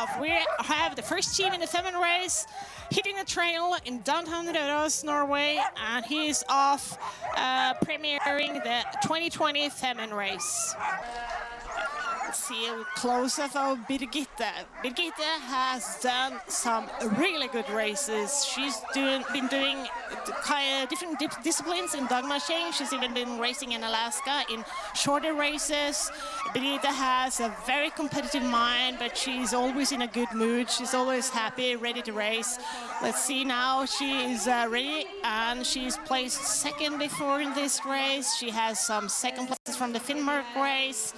off. We have the first team in the Femund race hitting the trail in downtown Røros, Norway, and he's off premiering the 2020 Femund race. Let's see a close-up of Birgitte. Birgitte has done some really good races. She's been doing different disciplines in dog mushing. She's even been racing in Alaska in shorter races. Birgitte has a very competitive mind, but she's always in a good mood. She's always happy, ready to race. Let's see now. She is ready, and she's placed second before in this race. She has some second places from the Finnmark race.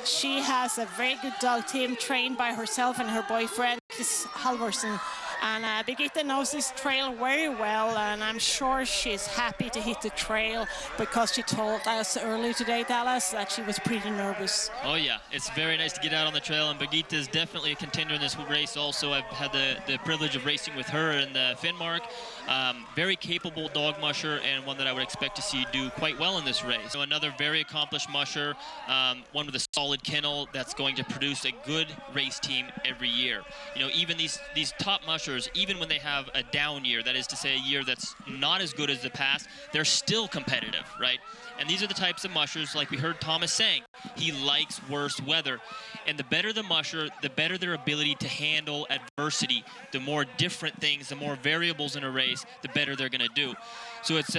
She has a very good dog team trained by herself and her boyfriend, Chris Halvorsen. And Birgitte knows this trail very well, and I'm sure she's happy to hit the trail because she told us earlier today, Dallas, that she was pretty nervous. Oh yeah, it's very nice to get out on the trail, and Birgitte is definitely a contender in this race also. I've had the privilege of racing with her in the Finnmark. Very capable dog musher, and one that I would expect to see do quite well in this race. So another very accomplished musher, one with a solid kennel that's going to produce a good race team every year. You know, even these top mushers, even when they have a down year, that is to say a year that's not as good as the past, they're still competitive, right? And these are the types of mushers, like we heard Thomas saying, he likes worse weather. And the better the musher, the better their ability to handle adversity. The more different things, the more variables in a race, the better they're going to do. So it's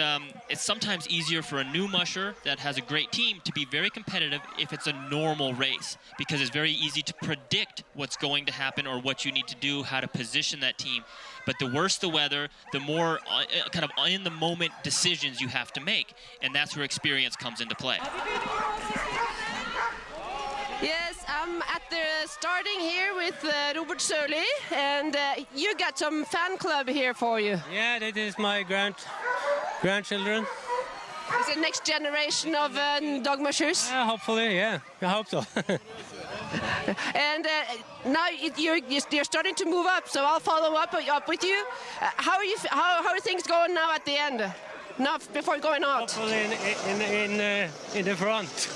sometimes easier for a new musher that has a great team to be very competitive if it's a normal race, because it's very easy to predict what's going to happen or what you need to do, how to position that team. But the worse the weather, the more kind of in-the-moment decisions you have to make, and that's where experience comes into play. Yes, I'm at the starting here with Robert Sørli, and you got some fan club here for you. Yeah, that is my grandchildren. Is it next generation of dog mushers? Hopefully, yeah. I hope so. And now you're starting to move up, so I'll follow up with you. How are things going now at the end? Now before going out? Hopefully in the front.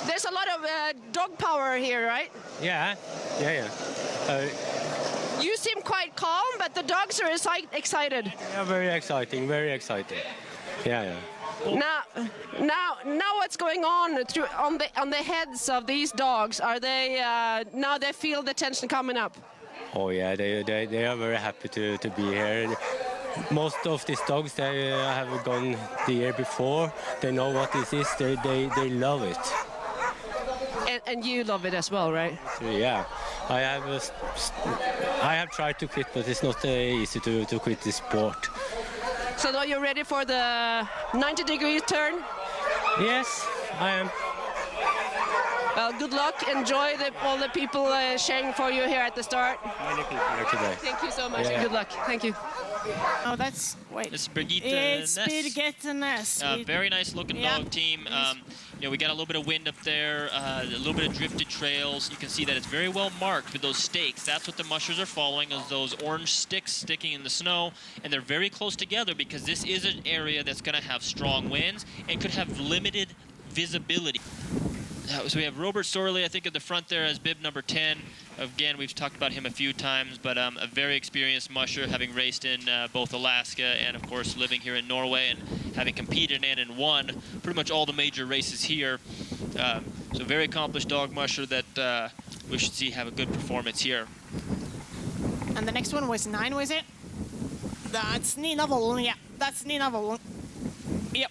There's a lot of dog power here, right? Yeah. You seem quite calm, but the dogs are excited. Yeah, very exciting, very exciting. Yeah. Now what's going on on the heads of these dogs? Are they now they feel the tension coming up? Oh yeah, they are very happy to be here. Most of these dogs, they have gone the year before. They know what this is. They love it. And you love it as well, right? Yeah, I have tried to quit, but it's not easy to quit this sport. So now you're ready for the 90-degree turn? Yes, I am. Well, good luck. Enjoy all the people cheering for you here at the start. Many people here today. Thank you so much, and good luck. Thank you. Oh, that's... Wait. It's Birgitte It's Ness. Birgitte Ness. Very nice looking dog team. You know, we got a little bit of wind up there, a little bit of drifted trails. You can see that it's very well marked with those stakes. That's what the mushers are following, is those orange sticks sticking in the snow. And they're very close together because this is an area that's going to have strong winds and could have limited visibility. So we have Robert Sorley, I think, at the front there as bib number 10. Again, we've talked about him a few times, but a very experienced musher, having raced in both Alaska and, of course, living here in Norway and having competed in and won pretty much all the major races here. So very accomplished dog musher that we should see have a good performance here. And the next one was 9, was it? That's Nina Vollen, yeah. That's Nina Vollen. Yep.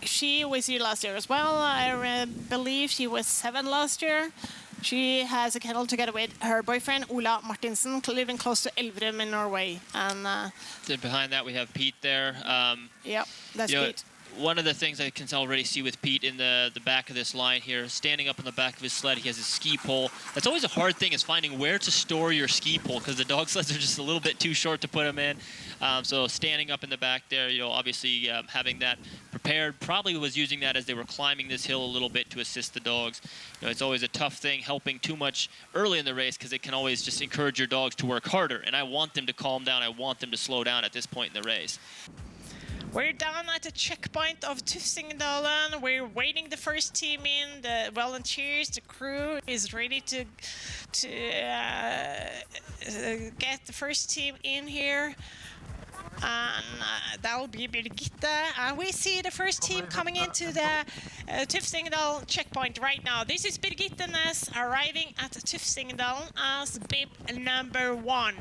She was here last year as well. I believe she was 7 last year. She has a kennel together with her boyfriend, Ola Martinsen, living close to Elverum in Norway. And behind that, we have Pete there. Yep, that's Pete. One of the things I can already see with Pete in the back of this line here, standing up on the back of his sled, he has his ski pole. That's always a hard thing, is finding where to store your ski pole, because the dog sleds are just a little bit too short to put them in. So standing up in the back there, you know, obviously having that prepared, probably was using that as they were climbing this hill a little bit to assist the dogs. You know, it's always a tough thing helping too much early in the race, because it can always just encourage your dogs to work harder. And I want them to calm down. I want them to slow down at this point in the race. We're down at the checkpoint of Tufsingdalen. We're waiting the first team in. The volunteers, the crew is ready to get the first team in here. And that will be Birgitte. And we see the first team coming into the Tufsingdalen checkpoint right now. This is Birgitte Næss arriving at Tufsingdalen as bib number 1.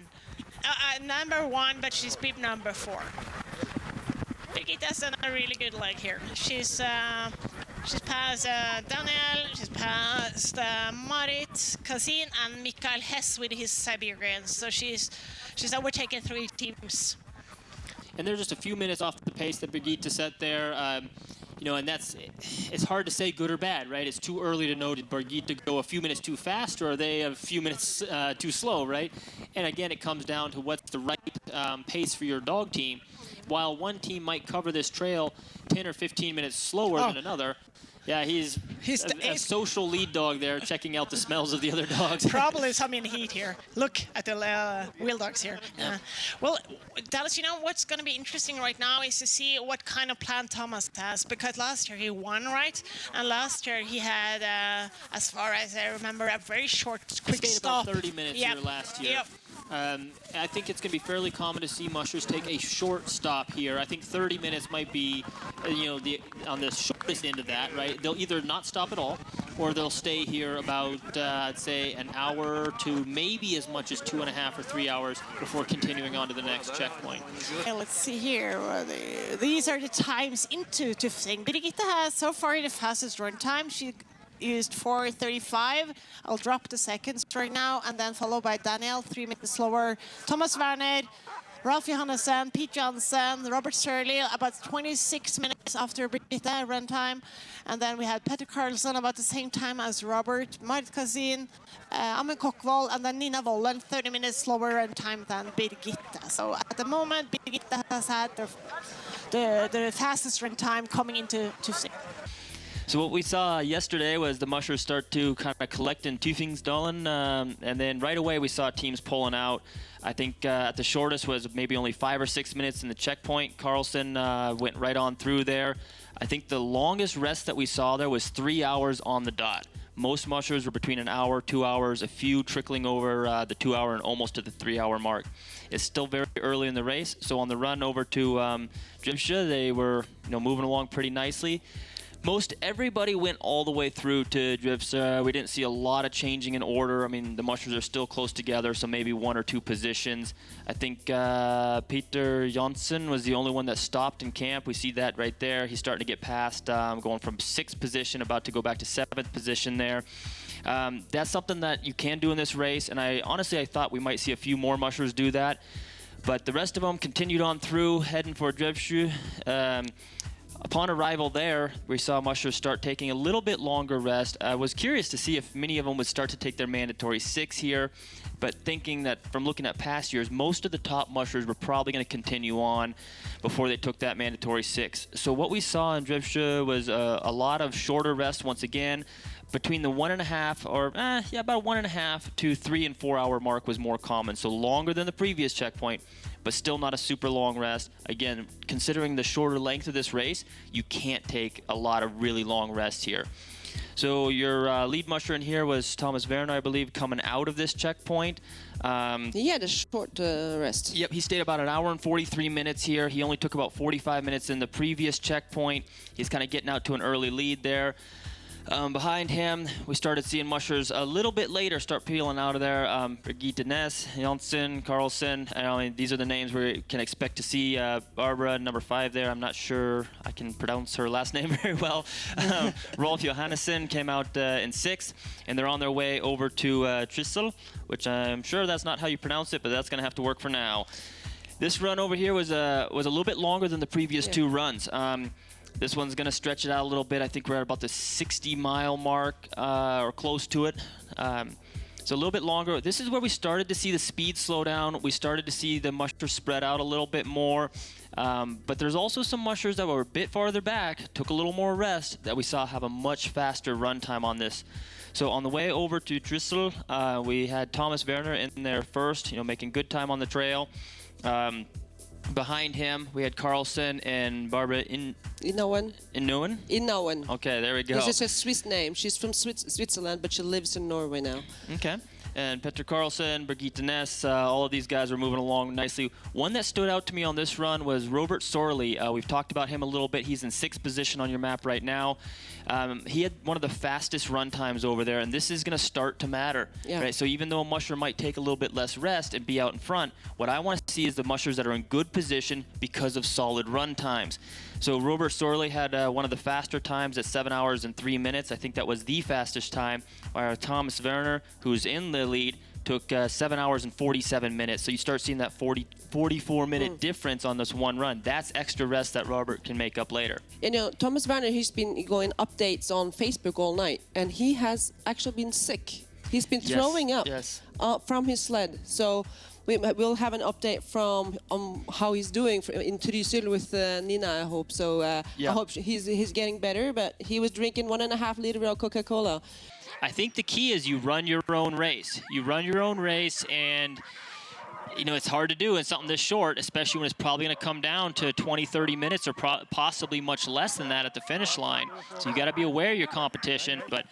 Number 1, but she's bib number 4. Birgitte's done a really good leg here. She's passed Daniel, she's passed Marit Kazin and Mikael Hess with his Siberians. So she's overtaken 3 teams. And they're just a few minutes off the pace that Birgitte set there. You know, and it's hard to say good or bad, right? It's too early to know, did Birgitte go a few minutes too fast, or are they a few minutes too slow, right? And again, it comes down to what's the right pace for your dog team. While one team might cover this trail 10 or 15 minutes slower than another, yeah, he's a social lead dog there, checking out the smells of the other dogs. Probably some in heat here. Look at the wheel dogs here. Well, Dallas, you know what's going to be interesting right now is to see what kind of plan Thomas has, because last year he won, right? And last year he had, as far as I remember, a very short, quick stop. About 30 minutes here last year. Yep. I think it's going to be fairly common to see mushers take a short stop here. I think 30 minutes might be, you know, on the shortest end of that, right? They'll either not stop at all, or they'll stay here about, I'd say, an hour to maybe as much as 2.5 or 3 hours before continuing on to the next checkpoint. Let's see here. These are the times into Tufsing. Birgitte has so far the fastest run time. She used 4:35. I'll drop the seconds right now, and then followed by Daniel, 3 minutes slower. Thomas Werner, Ralf Johannessen, Pete Johnson, Robert Surley, about 26 minutes after Birgitte run time. And then we had Petra Carlson about the same time as Robert, Marit Kazin, Amund Kokkvold, and then Nina Vollen, 30 minutes slower run time than Birgitte. So at the moment, Birgitte has had the fastest run time coming into Tufsing. So what we saw yesterday was the mushers start to kind of collect in Tufsingdalen, and then right away we saw teams pulling out. I think at the shortest was maybe only 5 or 6 minutes in the checkpoint. Carlson went right on through there. I think the longest rest that we saw there was 3 hours on the dot. Most mushers were between an hour, 2 hours, a few trickling over the 2 hour and almost to the 3 hour mark. It's still very early in the race, so on the run over to Drivsjö, they were moving along pretty nicely. Most everybody went all the way through to Drivsjö. We didn't see a lot of changing in order. I mean, the mushers are still close together, so maybe 1 or 2 positions. I think Peter Johnson was the only one that stopped in camp. We see that right there. He's starting to get past, going from 6th position, about to go back to 7th position there. That's something that you can do in this race, and I thought we might see a few more mushers do that. But the rest of them continued on through, heading for Drivsjö. Upon arrival there, we saw mushers start taking a little bit longer rest. I was curious to see if many of them would start to take their mandatory 6 here, but thinking that from looking at past years, most of the top mushers were probably going to continue on before they took that mandatory 6. So what we saw in Drivsjö was a lot of shorter rest once again. Between the 1.5 or about 1.5 to 3 and 4 hour mark was more common. So longer than the previous checkpoint, but still not a super long rest. Again, considering the shorter length of this race, you can't take a lot of really long rests here. So your lead musher in here was Thomas Werner, I believe, coming out of this checkpoint. He had a short rest. Yep, he stayed about an hour and 43 minutes here. He only took about 45 minutes in the previous checkpoint. He's kind of getting out to an early lead there. Behind him, we started seeing mushers a little bit later start peeling out of there. Birgitte Næss, Johnson, Carlson. I mean, these are the names we can expect to see. Barbara, number 5 there. I'm not sure I can pronounce her last name very well. Rolf Johannessen came out in 6th, and they're on their way over to Trissel, which I'm sure that's not how you pronounce it, but that's going to have to work for now. This run over here was a little bit longer than the previous 2 runs. This one's going to stretch it out a little bit. I think we're at about the 60-mile mark or close to it. So a little bit longer. This is where we started to see the speed slow down. We started to see the mushers spread out a little bit more. But there's also some mushers that were a bit farther back, took a little more rest, that we saw have a much faster run time on this. So on the way over to Trissel, we had Thomas Werner in there first, making good time on the trail. Behind him, we had Carlson and Barbara Inouwen. Inouwen? Inouwen. Okay, there we go. This is a Swiss name. She's from Switzerland, but she lives in Norway now. Okay. And Petra Carlson, Birgitte Ness, all of these guys are moving along nicely. One that stood out to me on this run was Robert Sorley. We've talked about him a little bit. He's in 6th position on your map right now. He had one of the fastest run times over there, and this is going to start to matter. Yeah. Right? So even though a musher might take a little bit less rest and be out in front, what I want to see is the mushers that are in good position because of solid run times. So Robert Sorley had one of the faster times at 7 hours and 3 minutes. I think that was the fastest time. While Thomas Werner, who's in the lead, took 7 hours and 47 minutes. So you start seeing that 44-minute difference on this one run. That's extra rest that Robert can make up later. You know, Thomas Werner, he's been going updates on Facebook all night, and he has actually been sick. He's been throwing up from his sled. So we'll have an update from how he's doing in Trysil with Nina, I hope. So I hope he's getting better, but he was drinking 1.5 liters of Coca-Cola. I think the key is you run your own race. You run your own race, and you know, it's hard to do in something this short, especially when it's probably going to come down to 20, 30 minutes or possibly much less than that at the finish line. So you got to be aware of your competition, but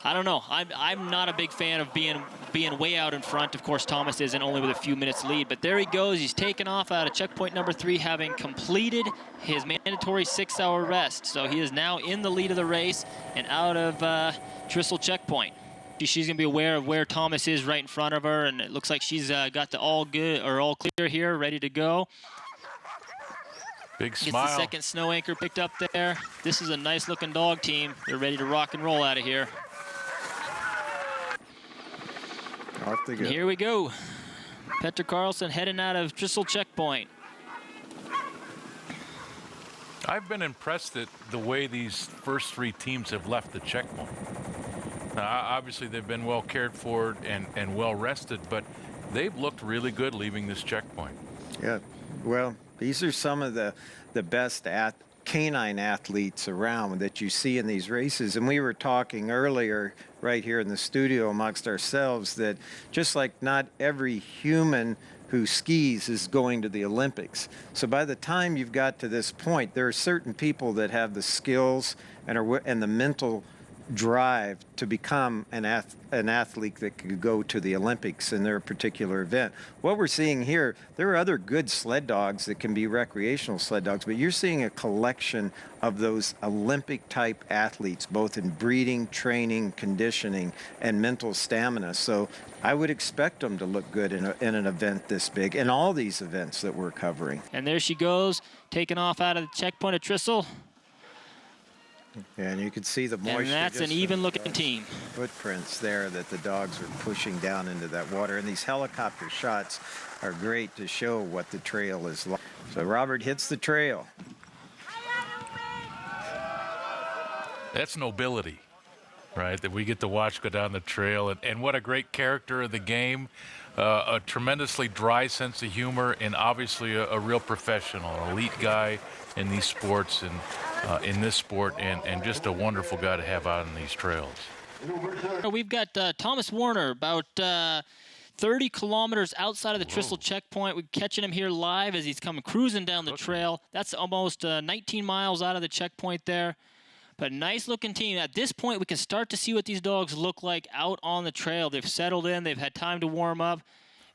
I don't know. I'm not a big fan of being way out in front. Of course, Thomas isn't, only with a few minutes lead, but there he goes. He's taken off out of checkpoint number 3, having completed his mandatory 6-hour rest. So he is now in the lead of the race and out of Trysil checkpoint. She's going to be aware of where Thomas is right in front of her, and it looks like she's got the all clear here, ready to go. Big smile. Gets the second snow anchor picked up there. This is a nice-looking dog team. They're ready to rock and roll out of here. Off they go. And here we go. Petra Carlson heading out of Trysil checkpoint. I've been impressed at the way these first 3 teams have left the checkpoint. Now, obviously, they've been well cared for and well rested, but they've looked really good leaving this checkpoint. Yeah, well, these are some of the best canine athletes around that you see in these races. And we were talking earlier right here in the studio amongst ourselves that just like not every human who skis is going to the Olympics. So by the time you've got to this point, there are certain people that have the skills and the mental drive to become an athlete that could go to the Olympics in their particular event. What we're seeing here, there are other good sled dogs that can be recreational sled dogs, but you're seeing a collection of those Olympic type athletes, both in breeding, training, conditioning, and mental stamina. So I would expect them to look good in an event this big, in all these events that we're covering. And there she goes, taking off out of the checkpoint at Trysil. Yeah, and you can see the moisture. And that's an even-looking team. Footprints there that the dogs are pushing down into that water. And these helicopter shots are great to show what the trail is like. So Robert hits the trail. That's nobility, right? That we get to watch go down the trail. And what a great character of the game. A tremendously dry sense of humor, and obviously a real professional, an elite guy in these sports and in this sport, and just a wonderful guy to have out on these trails. We've got Thomas Werner about 30 kilometers outside of the Trysil checkpoint. We're catching him here live as he's coming cruising down the trail. That's almost 19 miles out of the checkpoint there. But nice looking team. At this point, we can start to see what these dogs look like out on the trail. They've settled in, they've had time to warm up,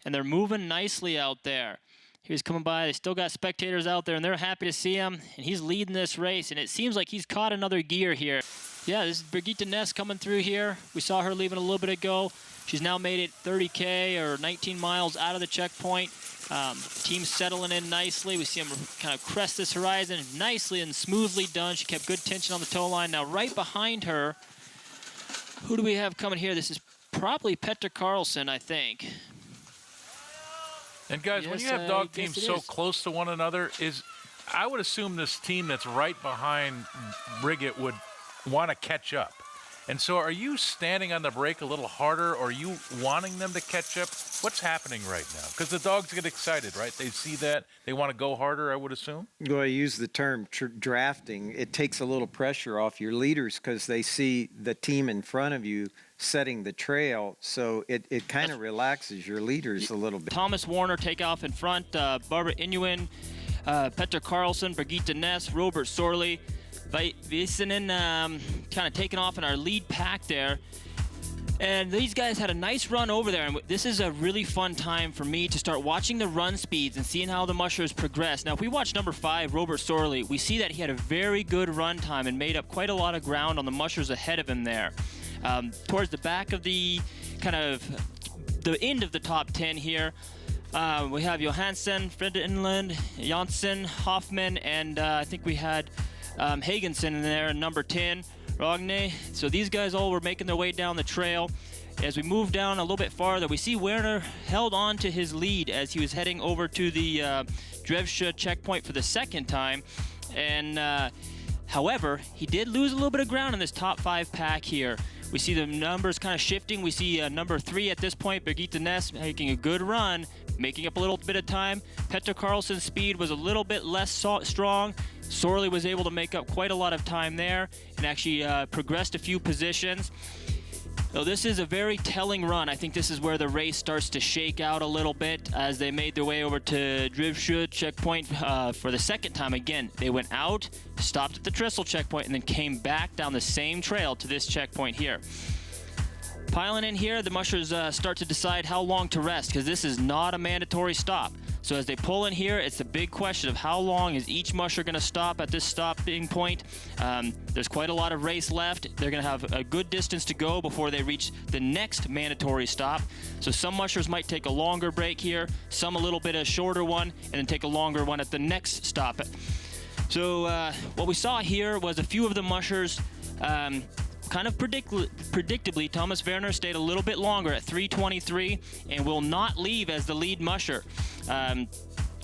and they're moving nicely out there. He's coming by, they still got spectators out there, and they're happy to see him, and he's leading this race, and it seems like he's caught another gear here. Yeah, this is Birgitte Ness coming through here. We saw her leaving a little bit ago. She's now made it 30K or 19 miles out of the checkpoint. Team's settling in nicely. We see him kind of crest this horizon nicely and smoothly done. She kept good tension on the tow line. Now right behind her, who do we have coming here? This is probably Petra Carlson, I think. And guys, when you have dog teams so close to one another, I would assume this team that's right behind Birgitte would want to catch up. And so are you standing on the brake a little harder, or are you wanting them to catch up? What's happening right now? Because the dogs get excited, right? They see that. They want to go harder, I would assume? Well, I use the term drafting. It takes a little pressure off your leaders because they see the team in front of you setting the trail, so it kind of relaxes your leaders a little bit. Thomas Warner take off in front, Barbara Inuin, Petra Carlson, Birgitta Ness, Robert Sorley, Visanen kind of taking off in our lead pack there. And these guys had a nice run over there, and this is a really fun time for me to start watching the run speeds and seeing how the mushers progress. Now, if we watch number 5, Robert Sorley, we see that he had a very good run time and made up quite a lot of ground on the mushers ahead of him there. Towards the back of the the end of the top 10 here, we have Johansson, Fredinland, Janssen, Hoffman, and I think we had Hagensen in there, number 10. Rogne. So these guys all were making their way down the trail. As we move down a little bit farther, we see Werner held on to his lead as he was heading over to the Drevsha checkpoint for the second time. And however, he did lose a little bit of ground in this top 5 pack here. We see the numbers kind of shifting. We see number 3 at this point, Birgitta Ness, making a good run, making up a little bit of time. Petra Carlson's speed was a little bit less strong. Sorley was able to make up quite a lot of time there and actually progressed a few positions. So this is a very telling run. I think this is where the race starts to shake out a little bit as they made their way over to Drevsha checkpoint for the second time. Again, they went out, stopped at the Tryssel checkpoint, and then came back down the same trail to this checkpoint here. Piling in here, the mushers start to decide how long to rest, because this is not a mandatory stop. So as they pull in here, it's the big question of how long is each musher going to stop at this stopping point. There's quite a lot of race left. They're going to have a good distance to go before they reach the next mandatory stop. So some mushers might take a longer break here, some a little bit of a shorter one, and then take a longer one at the next stop. So what we saw here was a few of the mushers kind of predictably, Thomas Werner stayed a little bit longer at 3:23 and will not leave as the lead musher.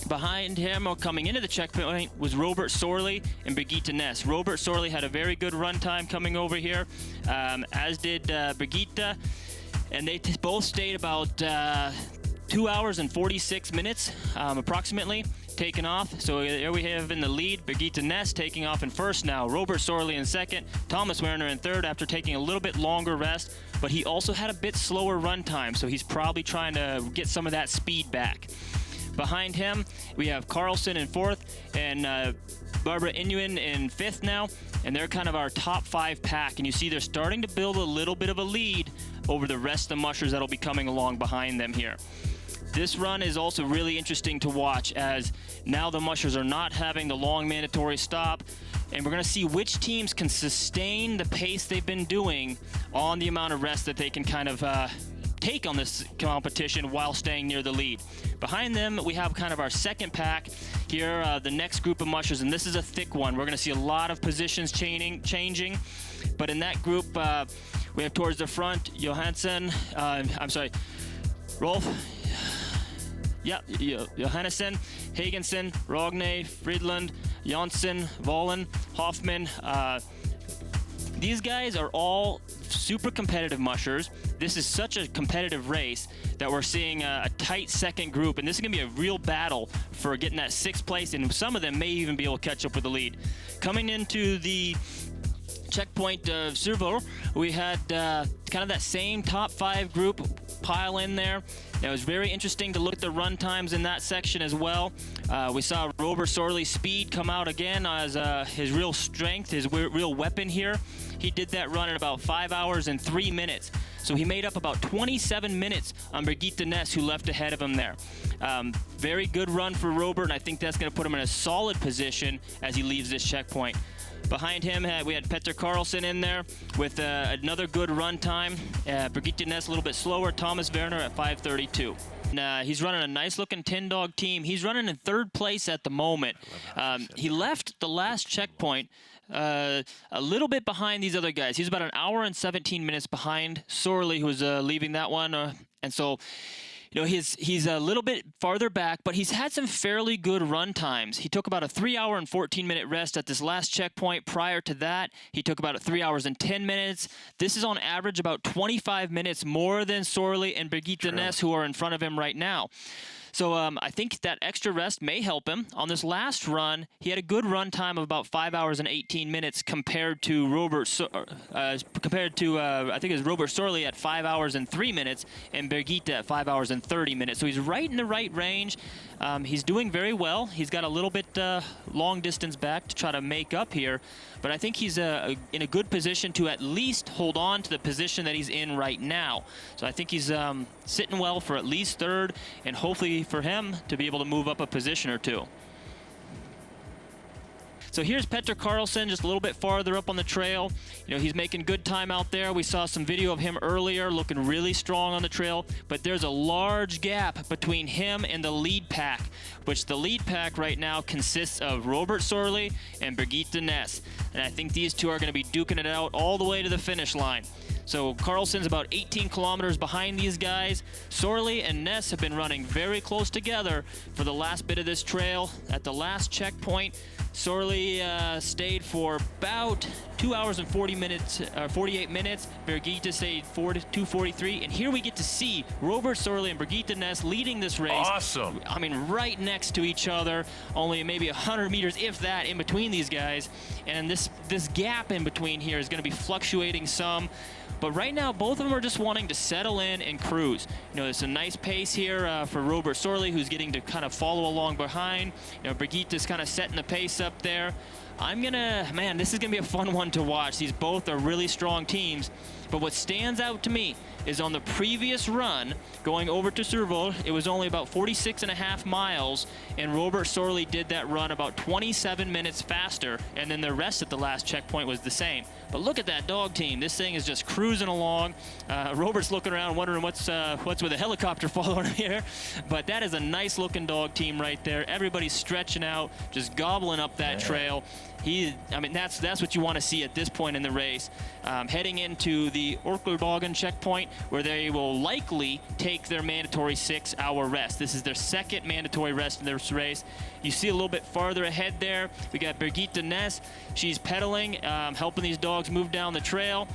Behind him, or coming into the checkpoint, was Robert Sorley and Birgitta Ness. Robert Sorley had a very good run time coming over here, as did Birgitta, and they both stayed about 2 hours and 46 minutes, approximately, taken off. So there we have in the lead, Birgitta Ness taking off in first now, Robert Sorley in second, Thomas Werner in third after taking a little bit longer rest, but he also had a bit slower run time, so he's probably trying to get some of that speed back. Behind him, we have Carlson in fourth and Barbara Inuin in fifth now, and they're kind of our top 5 pack, and you see they're starting to build a little bit of a lead over the rest of the mushers that'll be coming along behind them here. This run is also really interesting to watch, as now the mushers are not having the long mandatory stop, and we're going to see which teams can sustain the pace they've been doing on the amount of rest that they can kind of take on this competition while staying near the lead. Behind them, we have kind of our second pack here, the next group of mushers, and this is a thick one. We're going to see a lot of positions changing, but in that group, we have towards the front, Rolf. Johannesson, Hagensen, Rogne, Friedland, Janssen, Vollen, Hoffman. These guys are all super competitive mushers. This is such a competitive race that we're seeing a tight second group, and this is going to be a real battle for getting that 6th place, and some of them may even be able to catch up with the lead. Coming into the checkpoint of Survor, we had kind of that same top 5 group pile in there. It was very interesting to look at the run times in that section as well. We saw Robert Sorley's speed come out again as his real strength, his real weapon here. He did that run in about 5 hours and 3 minutes. So he made up about 27 minutes on Birgitta Ness, who left ahead of him there. Very good run for Robert, and I think that's going to put him in a solid position as he leaves this checkpoint. Behind him, we had Petra Carlson in there with another good run time. Birgitta Ness a little bit slower. Thomas Werner at 5:32. He's running a nice-looking 10-dog team. He's running in 3rd place at the moment. He left the last checkpoint a little bit behind these other guys. He's about an hour and 17 minutes behind Sorley, who was leaving that one. And so, you know, he's a little bit farther back, but he's had some fairly good run times. He took about a 3 hour and 14-minute rest at this last checkpoint. Prior to that, he took about 3 hours and 10 minutes. This is on average about 25 minutes more than Sorley and Birgitta Ness, who are in front of him right now. So I think that extra rest may help him. On this last run, he had a good run time of about 5 hours and 18 minutes compared to I think it was Robert Sorley at 5 hours and 3 minutes and Birgitte at 5 hours and 30 minutes. So he's right in the right range. He's doing very well. He's got a little bit long distance back to try to make up here, but I think he's in a good position to at least hold on to the position that he's in right now. So I think he's sitting well for at least third, and hopefully for him to be able to move up a position or two. So here's Petra Carlson, just a little bit farther up on the trail. You know, he's making good time out there. We saw some video of him earlier, looking really strong on the trail, but there's a large gap between him and the lead pack, which the lead pack right now consists of Robert Sorley and Birgitte Ness. And I think these two are going to be duking it out all the way to the finish line. So Carlson's about 18 kilometers behind these guys. Sorley and Ness have been running very close together for the last bit of this trail. At the last checkpoint, Sorley stayed for about 2 hours and 48 minutes. Birgitte stayed 2:43. And here we get to see Robert Sorley and Birgitte Ness leading this race. Awesome. I mean, right next to each other, only maybe 100 meters, if that, in between these guys. And this gap in between here is going to be fluctuating some. But right now, both of them are just wanting to settle in and cruise. You know, it's a nice pace here for Robert Sorley, who's getting to kind of follow along behind. You know, Birgitte's kind of setting the pace up there. Man, this is going to be a fun one to watch. These both are really strong teams. But what stands out to me is on the previous run, going over to Survaux, it was only about 46.5 miles, and Robert Sorley did that run about 27 minutes faster, and then the rest at the last checkpoint was the same. But look at that dog team. This thing is just cruising along. Robert's looking around wondering what's with a helicopter following him here. But that is a nice-looking dog team right there. Everybody's stretching out, just gobbling up that trail. I mean, that's what you want to see at this point in the race. Heading into the Orkelbogen checkpoint, where they will likely take their mandatory 6-hour rest. This is their second mandatory rest in this race. You see a little bit farther ahead there, we got Birgitte Ness. She's pedaling, helping these dogs move down the trail.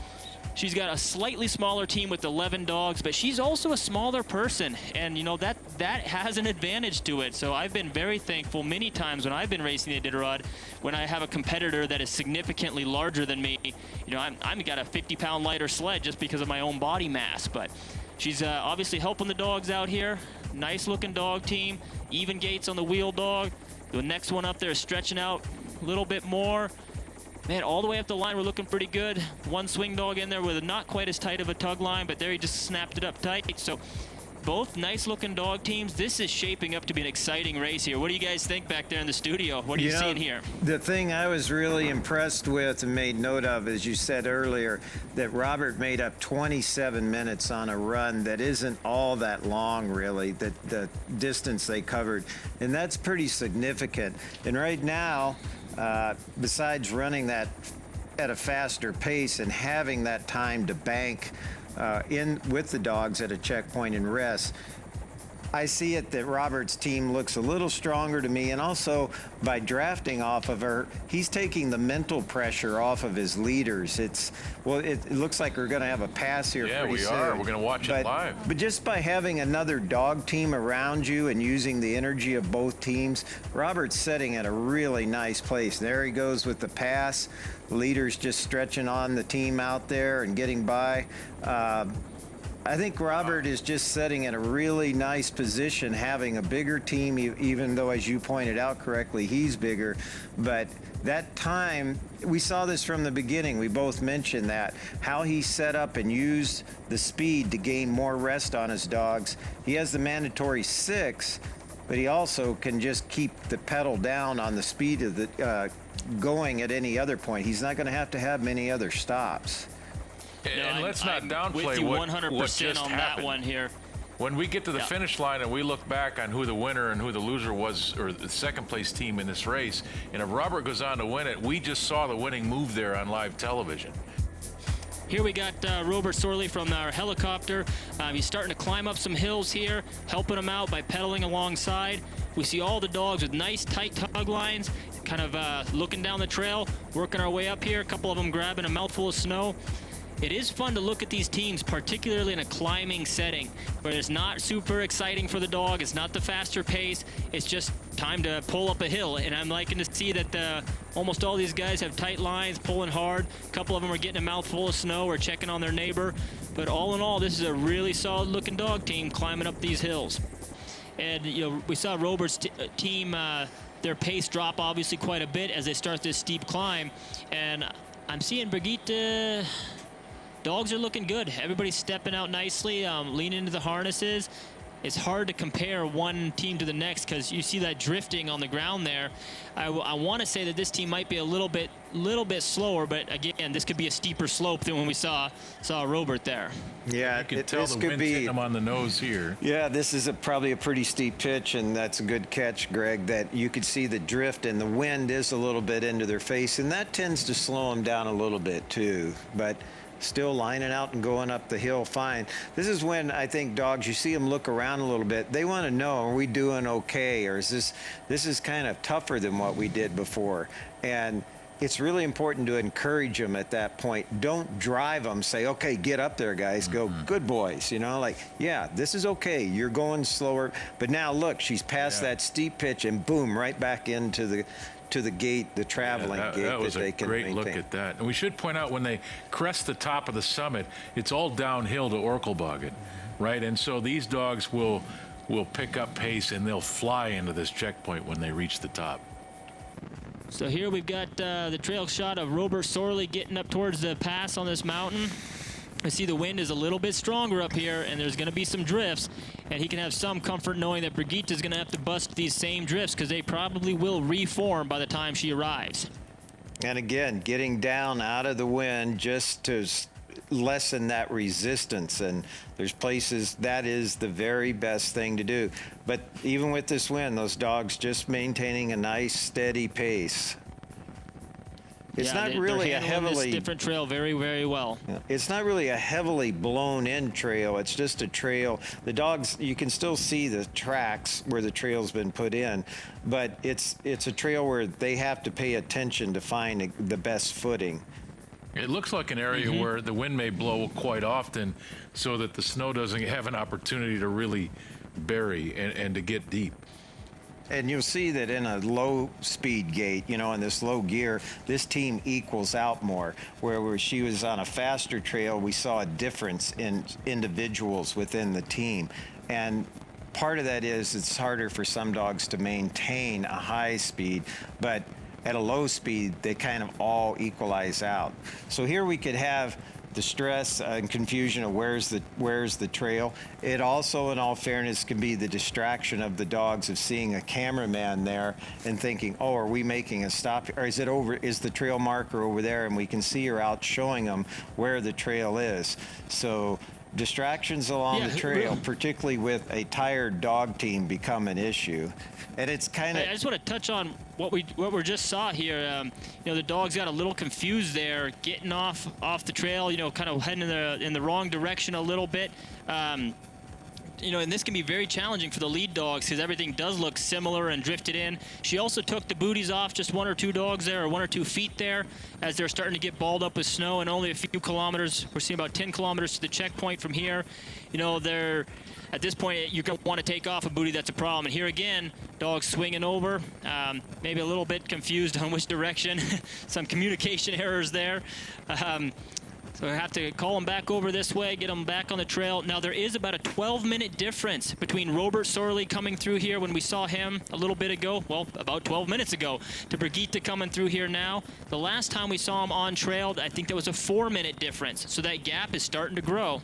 She's got a slightly smaller team with 11 dogs, but she's also a smaller person, and you know that has an advantage to it. So I've been very thankful many times when I've been racing the Iditarod, when I have a competitor that is significantly larger than me. You know, I've got a 50-pound lighter sled just because of my own body mass, but she's obviously helping the dogs out here. Nice looking dog team. Even gates on the wheel dog. The next one up there is stretching out a little bit more. Man, all the way up the line, we're looking pretty good. One swing dog in there with not quite as tight of a tug line, but there he just snapped it up tight. So both nice-looking dog teams. This is shaping up to be an exciting race here. What do you guys think back there in the studio? What are you seeing here? The thing I was really impressed with and made note of, as you said earlier, that Robert made up 27 minutes on a run that isn't all that long, really, the distance they covered. And that's pretty significant. And right now, besides running that at a faster pace and having that time to bank in with the dogs at a checkpoint and rest, I see it that Robert's team looks a little stronger to me, and also by drafting off of her, he's taking the mental pressure off of his leaders. It looks like we're going to have a pass here pretty soon. Yeah, we are. We're going to watch it live. But just by having another dog team around you and using the energy of both teams, Robert's setting at a really nice place. There he goes with the pass. Leaders just stretching on the team out there and getting by. I think Robert is just setting in a really nice position, having a bigger team, even though, as you pointed out correctly, he's bigger. But that time, we saw this from the beginning. We both mentioned that, how he set up and used the speed to gain more rest on his dogs. He has the mandatory 6, but he also can just keep the pedal down on the speed of the going at any other point. He's not going to have many other stops. And let's not downplay with you what 100% just on happened. That one here. When we get to the finish line and we look back on who the winner and who the loser was, or the second place team in this race, and if Robert goes on to win it, we just saw the winning move there on live television. Here we got Robert Sorley from our helicopter. He's starting to climb up some hills here, helping him out by pedaling alongside. We see all the dogs with nice tight tug lines, kind of looking down the trail, working our way up here, a couple of them grabbing a mouthful of snow. it is fun to look at these teams, particularly in a climbing setting, where it's not super exciting for the dog. It's not the faster pace. It's just time to pull up a hill. And I'm liking to see that almost all these guys have tight lines, pulling hard. A couple of them are getting a mouthful of snow or checking on their neighbor. But all in all, this is a really solid-looking dog team climbing up these hills. And we saw Robert's team, their pace drop obviously quite a bit as they start this steep climb. And I'm seeing Brigitte, dogs are looking good. Everybody's stepping out nicely, leaning into the harnesses. It's hard to compare one team to the next because you see that drifting on the ground there. I want to say that this team might be a little bit slower, but again, this could be a steeper slope than when we saw Robert there. Yeah, you can tell the wind's hitting him on the nose here. Yeah, this is probably a pretty steep pitch, and that's a good catch, Greg, that you could see the drift, and the wind is a little bit into their face, and that tends to slow them down a little bit too. But still lining out and going up the hill fine. This is when I think dogs, you see them look around a little bit. They want to know, are we doing okay? Or is this is kind of tougher than what we did before? And it's really important to encourage them at that point. Don't drive them. Say, okay, get up there, guys. Go, good boys. Like, yeah, this is okay. You're going slower. But now look, she's past that steep pitch and boom, right back into the gate, the traveling gate that was they can maintain. Great look at that. And we should point out when they crest the top of the summit, it's all downhill to Orkelboggen, right? And so these dogs will pick up pace and they'll fly into this checkpoint when they reach the top. So here we've got the trail shot of Robert Sorley getting up towards the pass on this mountain. I see the wind is a little bit stronger up here, and there's going to be some drifts, and he can have some comfort knowing that Brigitte is going to have to bust these same drifts because they probably will reform by the time she arrives. And again, getting down out of the wind just to lessen that resistance, and there's places that is the very best thing to do. But even with this wind, those dogs just maintaining a nice steady pace. It's not really a heavily this different trail very, very well. It's not really a heavily blown in trail. It's just a trail. The dogs, you can still see the tracks where the trail's been put in, but it's a trail where they have to pay attention to find the best footing. It looks like an area where the wind may blow quite often so that the snow doesn't have an opportunity to really bury and to get deep. And you'll see that in a low-speed gate, in this low gear, this team equals out more. Where she was on a faster trail, we saw a difference in individuals within the team. And part of that is it's harder for some dogs to maintain a high speed, but at a low speed, they kind of all equalize out. So here we could have the stress and confusion of where's the trail. It also, in all fairness, can be the distraction of the dogs of seeing a cameraman there and thinking, oh, are we making a stop? Or is the trail marker over there? And we can see her out showing them where the trail is. So distractions along the trail, particularly with a tired dog team, become an issue. And it's kind of... I just want to touch on what we just saw here. The dogs got a little confused there, getting off the trail, kind of heading in the wrong direction a little bit. And this can be very challenging for the lead dogs because everything does look similar and drifted in. She also took the booties off just 1 or 2 dogs there, or 1 or 2 feet there, as they're starting to get balled up with snow, and only a few kilometers. We're seeing about 10 kilometers to the checkpoint from here. They're at this point, you're going to want to take off a booty. That's a problem. And here again, dogs swinging over, maybe a little bit confused on which direction. Some communication errors there. So I have to call them back over this way, get them back on the trail. Now, there is about a 12-minute difference between Robert Sorley coming through here when we saw him a little bit ago, well, about 12 minutes ago, to Brigitte coming through here now. The last time we saw him on trail, I think there was a 4-minute difference. So that gap is starting to grow.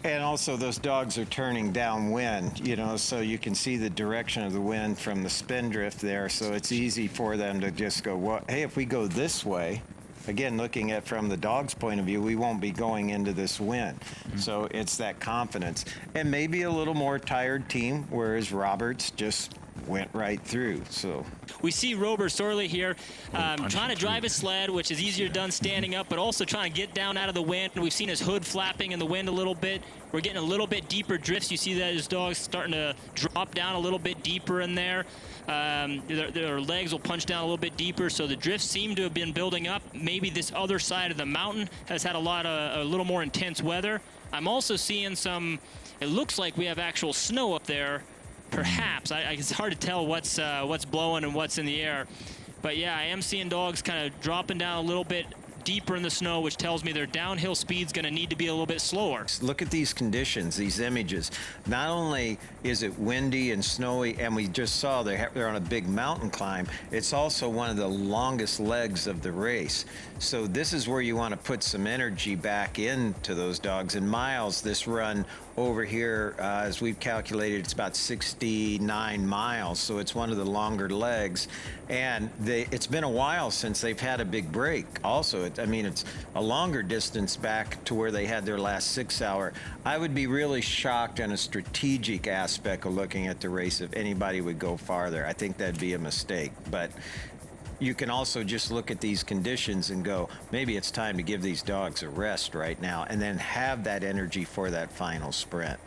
And also those dogs are turning downwind, so you can see the direction of the wind from the spindrift there. So it's easy for them to just go, well, hey, if we go this way, again, looking at from the dog's point of view, we won't be going into this wind. So it's that confidence. And maybe a little more tired team, whereas Robert's just went right through. So we see Robert Sorley here trying to drive his sled, which is easier done standing up, but also trying to get down out of the wind. We've seen his hood flapping in the wind a little bit. We're getting a little bit deeper drifts. You see that his dog's starting to drop down a little bit deeper in there. Their legs will punch down a little bit deeper, so the drifts seem to have been building up. Maybe this other side of the mountain has had a little more intense weather. I'm also seeing it looks like we have actual snow up there. Perhaps. It's hard to tell what's blowing and what's in the air. But yeah, I am seeing dogs kind of dropping down a little bit deeper in the snow, which tells me their downhill speed's going to need to be a little bit slower. Look at these conditions, these images. Not only is it windy and snowy, and we just saw they're on a big mountain climb, it's also one of the longest legs of the race. So this is where you want to put some energy back into those dogs. In miles, this run over here, as we've calculated, it's about 69 miles, so it's one of the longer legs. And it's been a while since they've had a big break. Also, it's a longer distance back to where they had their last 6 hour. I would be really shocked on a strategic aspect of looking at the race if anybody would go farther. I think that'd be a mistake. But you can also just look at these conditions and go, maybe it's time to give these dogs a rest right now and then have that energy for that final sprint.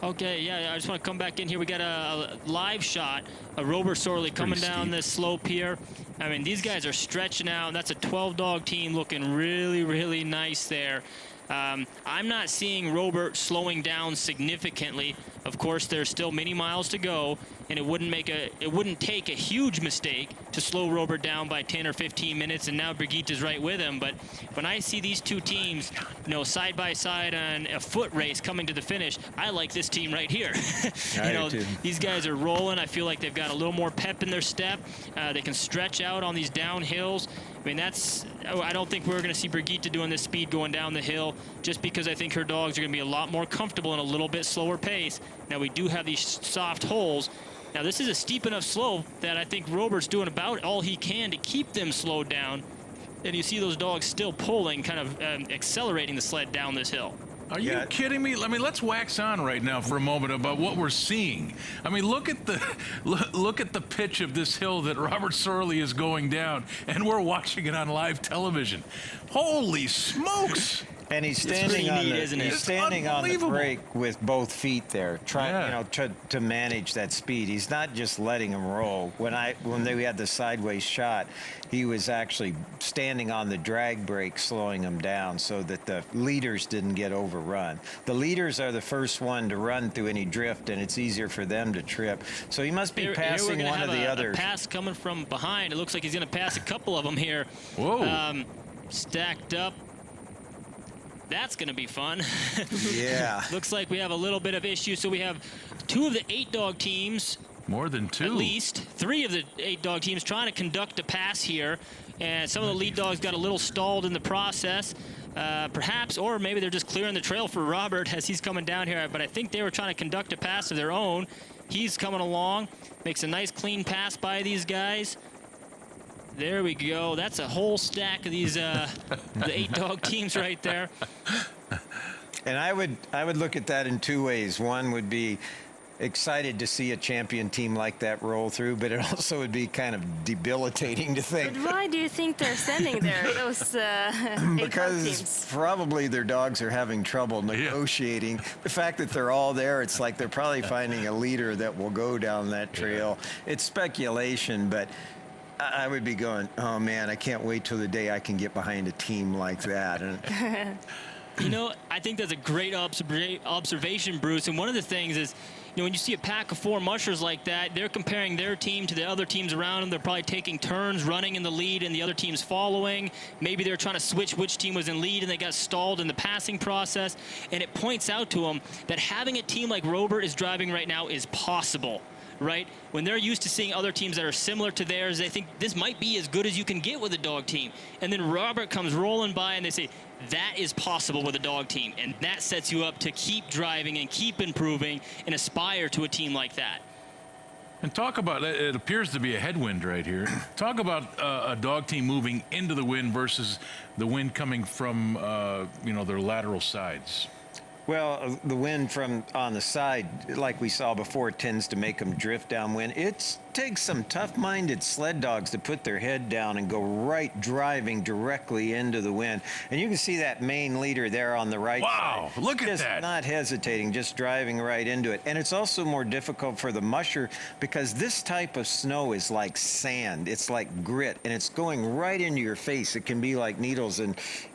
Okay, yeah, I just want to come back in here. We got a live shot of Robert Sorley coming down this slope here. I mean, these guys are stretching out. That's a 12-dog team looking really, really nice there. I'm not seeing Robert slowing down significantly. Of course, there's still many miles to go, and it wouldn't take a huge mistake to slow Robert down by 10 or 15 minutes, and now Brigitta's right with him. But when I see these two teams, side by side on a foot race coming to the finish, I like this team right here. These guys are rolling. I feel like they've got a little more pep in their step. They can stretch out on these down hills. I mean, I don't think we're going to see Brigitta doing this speed going down the hill, just because I think her dogs are going to be a lot more comfortable in a little bit slower pace. Now, we do have these soft holes. Now, this is a steep enough slope that I think Robert's doing about all he can to keep them slowed down. And you see those dogs still pulling, kind of accelerating the sled down this hill. Are you kidding me? I mean, let's wax on right now for a moment about what we're seeing. I mean, look at the pitch of this hill that Robert Sorley is going down, and we're watching it on live television. Holy smokes! And he's standing on the brake with both feet there, trying to manage that speed. He's not just letting him roll. When we had the sideways shot, he was actually standing on the drag brake, slowing him down so that the leaders didn't get overrun. The leaders are the first one to run through any drift, and it's easier for them to trip. So he must be passing one of the others. A pass coming from behind. It looks like he's going to pass a couple of them here. Whoa! Stacked up. That's going to be fun. Yeah. Looks like we have a little bit of issue. So we have 2 of the 8-dog teams. More than 2. At least 3 of the 8-dog teams trying to conduct a pass here. And some of the lead dogs got a little stalled in the process. Perhaps, or maybe they're just clearing the trail for Robert as he's coming down here. But I think they were trying to conduct a pass of their own. He's coming along. Makes a nice clean pass by these guys. There we go. That's a whole stack of these the 8-dog teams right there. And I would look at that in 2 ways. One would be excited to see a champion team like that roll through, but it also would be kind of debilitating to think. But why do you think they're standing there, those 8-dog teams? Because probably their dogs are having trouble negotiating. The fact that they're all there, it's like they're probably finding a leader that will go down that trail. It's speculation, but I would be going, oh man, I can't wait till the day I can get behind a team like that. I think that's a great observation, Bruce. And one of the things is, when you see a pack of 4 mushers like that, they're comparing their team to the other teams around them. They're probably taking turns running in the lead and the other team's following. Maybe they're trying to switch which team was in lead and they got stalled in the passing process. And it points out to them that having a team like Robert is driving right now is possible. Right? When they're used to seeing other teams that are similar to theirs, they think this might be as good as you can get with a dog team. And then Robert comes rolling by and they say, that is possible with a dog team. And that sets you up to keep driving and keep improving and aspire to a team like that. And talk about, it appears to be a headwind right here. Talk about a dog team moving into the wind versus the wind coming from, their lateral sides. Well, the wind from on the side, like we saw before, tends to make them drift downwind. It takes some tough-minded sled dogs to put their head down and go right, driving directly into the wind. And you can see that main leader there on the right Wow, side. look at Just that. not hesitating, just driving right into it. And it's also more difficult for the musher because this type of snow is like sand. It's like grit, and it's going right into your face. It can be like needles.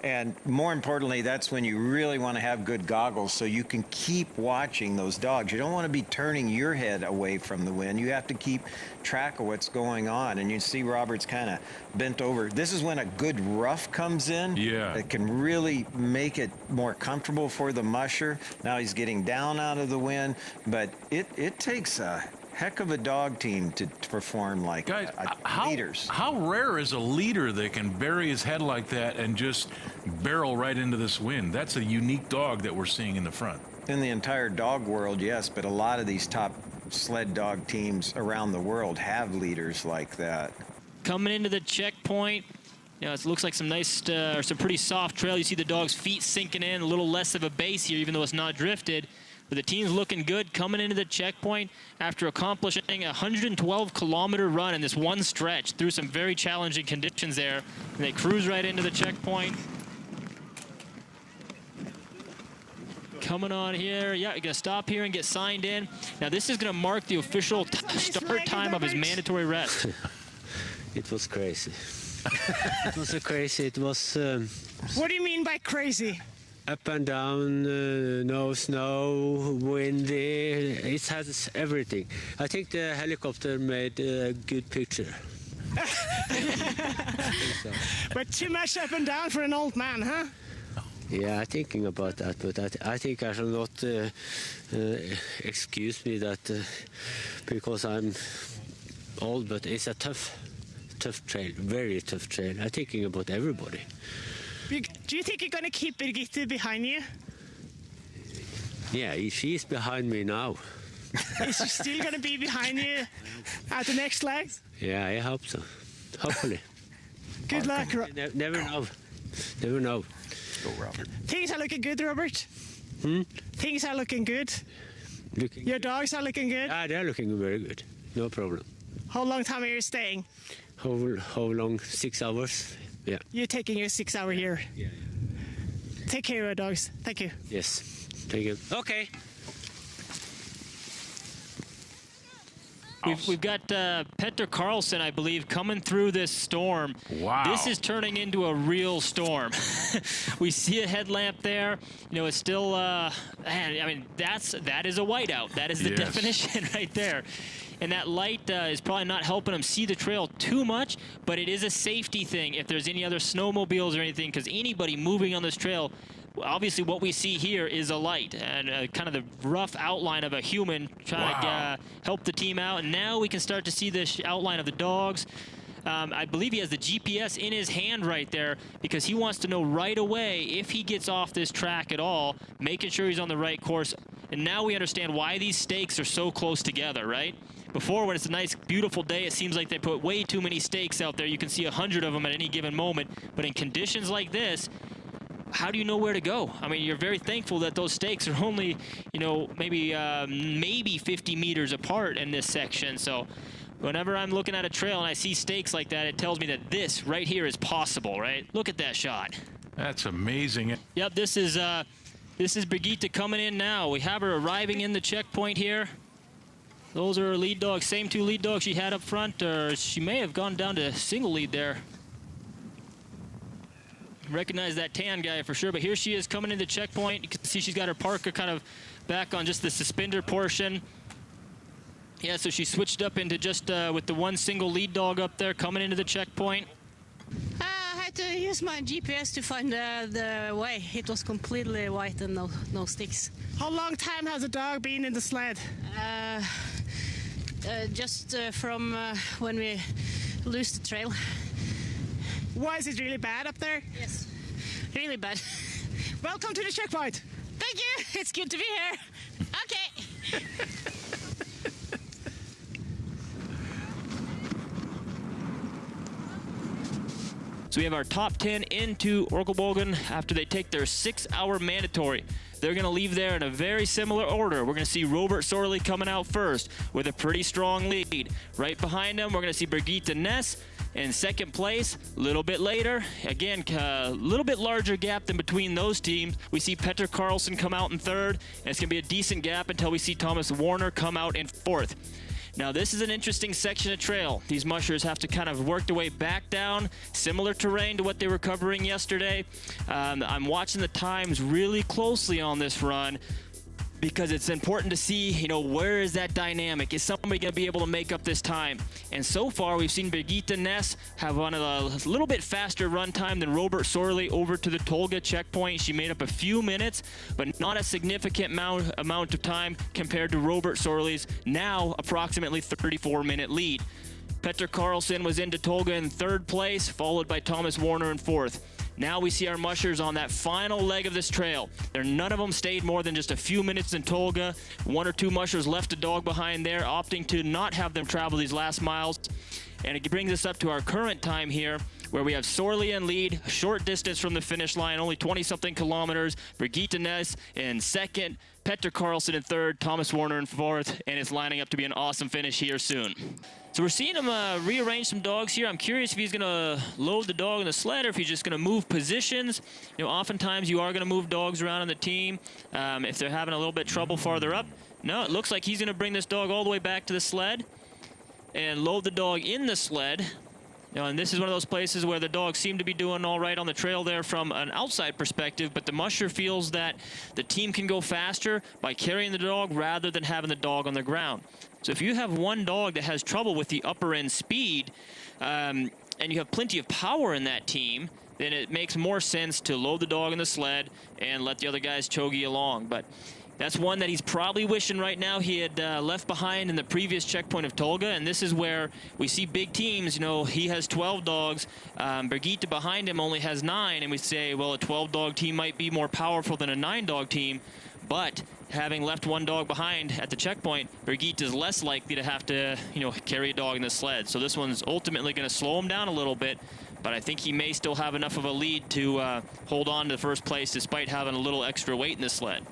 And more importantly, that's when you really want to have good goggles so you can keep watching those dogs. You don't want to be turning your head away from the wind. You have to keep track of what's going on. And you see Robert's kind of bent over. This is when a good rough comes in. Yeah. It can really make it more comfortable for the musher. Now he's getting down out of the wind, but it takes a heck of a dog team to perform like Guys, leaders. how rare is a leader that can bury his head like that and just barrel right into this wind? That's a unique dog that we're seeing in the front. In the entire dog world, yes, but a lot of these top sled dog teams around the world have leaders like that. Coming into the checkpoint, you know, it looks like some nice, or some pretty soft trail. You see the dog's feet sinking in, a little less of a base here, even though it's not drifted. But the team's looking good coming into the checkpoint after accomplishing a 112-kilometer run in this one stretch through some very challenging conditions there. And they cruise right into the checkpoint. Coming on here. Yeah, you're going to stop here and get signed in. Now, this is going to mark the official start time of his mandatory rest. It was crazy. It was so crazy. It was What do you mean by crazy? up and down, no snow, windy. It has everything. I think the helicopter made a good picture. But too much up and down for an old man, huh? Yeah, I'm thinking about that, but I think I shall not excuse me that because I'm old, but it's a tough trail, very tough trail. I'm thinking about everybody. Do you think you're going to keep Birgitte behind you? Yeah, she's behind me now. Is she still going to be behind you at the next legs? Yeah, I hope so. Hopefully. Good luck. Never know. Never know. Go, Robert. Things are looking good, Robert. Things are looking good. Your dogs are looking good. Yeah, they're looking very good. No problem. How long time are you staying? How long? 6 hours? Yeah. You're taking your 6 hour here. Yeah. Take care of your dogs. Thank you. Yes. Thank you. Okay. We've got Petra Carlson, I believe, coming through this storm. Wow. This is turning into a real storm. We see a headlamp there. You know, it's still, man, I mean, that is a whiteout. That is the definition right there. And that light is probably not helping them see the trail too much, but it is a safety thing if there's any other snowmobiles or anything, because anybody moving on this trail, obviously what we see here is a light and kind of the rough outline of a human trying to help the team out. And now we can start to see the outline of the dogs. I believe he has the GPS in his hand right there because he wants to know right away if he gets off this track at all, making sure he's on the right course. And now we understand why these stakes are so close together, right? Before, when it's a nice, beautiful day, it seems like they put way too many stakes out there. You can see 100 of them at any given moment. But in conditions like this, how do you know where to go? I mean, you're very thankful that those stakes are only, you know, maybe 50 meters apart in this section. So whenever I'm looking at a trail and I see stakes like that, it tells me that this right here is possible, right? Look at that shot. That's amazing. Yep, this is Birgitte coming in now. We have her arriving in the checkpoint here. Those are her lead dogs, same two lead dogs she had up front, or she may have gone down to single lead there. Recognize that tan guy for sure, but here she is coming into the checkpoint. You can see she's got her parka kind of back on just the suspender portion. Yeah, so she switched up into just with the one single lead dog up there coming into the checkpoint. I had to use my GPS to find the way. It was completely white and no sticks. How long time has the dog been in the sled? Just from when we lose the trail. Why is it really bad up there? Yes, really bad. Welcome to the checkpoint. Thank you. It's good to be here. Okay. So we have our top 10 into Orkelbogen after they take their 6-hour mandatory. they're going to leave there in a very similar order. We're going to see Robert Sorley coming out first with a pretty strong lead. Right behind him, we're going to see Birgitta Ness in second place. A little bit later, again, a little bit larger gap than between those teams. We see Petra Carlson come out in third, and it's going to be a decent gap until we see Thomas Warner come out in fourth. Now, this is an interesting section of trail. These mushers have to kind of work their way back down, similar terrain to what they were covering yesterday. I'm watching the times really closely on this run because it's important to see, you know, where is that dynamic? Is somebody going to be able to make up this time? And so far, we've seen Birgitta Ness have one of a little bit faster run time than Robert Sorley over to the Tolga checkpoint. She made up a few minutes, but not a significant amount of time compared to Robert Sorley's now approximately 34-minute lead. Petra Carlson was into Tolga in third place, followed by Thomas Warner in fourth. Now we see our mushers on that final leg of this trail. None of them stayed more than just a few minutes in Tolga. One or two mushers left a dog behind there, opting to not have them travel these last miles. And it brings us up to our current time here, where we have Sorley in lead, a short distance from the finish line, only 20-something kilometers. Birgitta Ness in second, Petra Carlson in third, Thomas Warner in fourth, and it's lining up to be an awesome finish here soon. So we're seeing him rearrange some dogs here. I'm curious if he's going to load the dog in the sled or if he's just going to move positions. You know, oftentimes you are going to move dogs around on the team if they're having a little bit trouble farther up. No, it looks like he's going to bring this dog all the way back to the sled and load the dog in the sled. You know, and this is one of those places where the dogs seem to be doing all right on the trail there from an outside perspective, but the musher feels that the team can go faster by carrying the dog rather than having the dog on the ground. So if you have one dog that has trouble with the upper end speed, and you have plenty of power in that team, then it makes more sense to load the dog in the sled and let the other guys chogy along. But that's one that he's probably wishing right now he had left behind in the previous checkpoint of Tolga, and this is where we see big teams. You know, he has 12 dogs. Birgitta behind him only has 9, and we say, well, a 12-dog team might be more powerful than a 9-dog team, but having left one dog behind at the checkpoint, Birgitta is less likely to have to, you know, carry a dog in the sled. So this one's ultimately going to slow him down a little bit, but I think he may still have enough of a lead to hold on to first place despite having a little extra weight in the sled.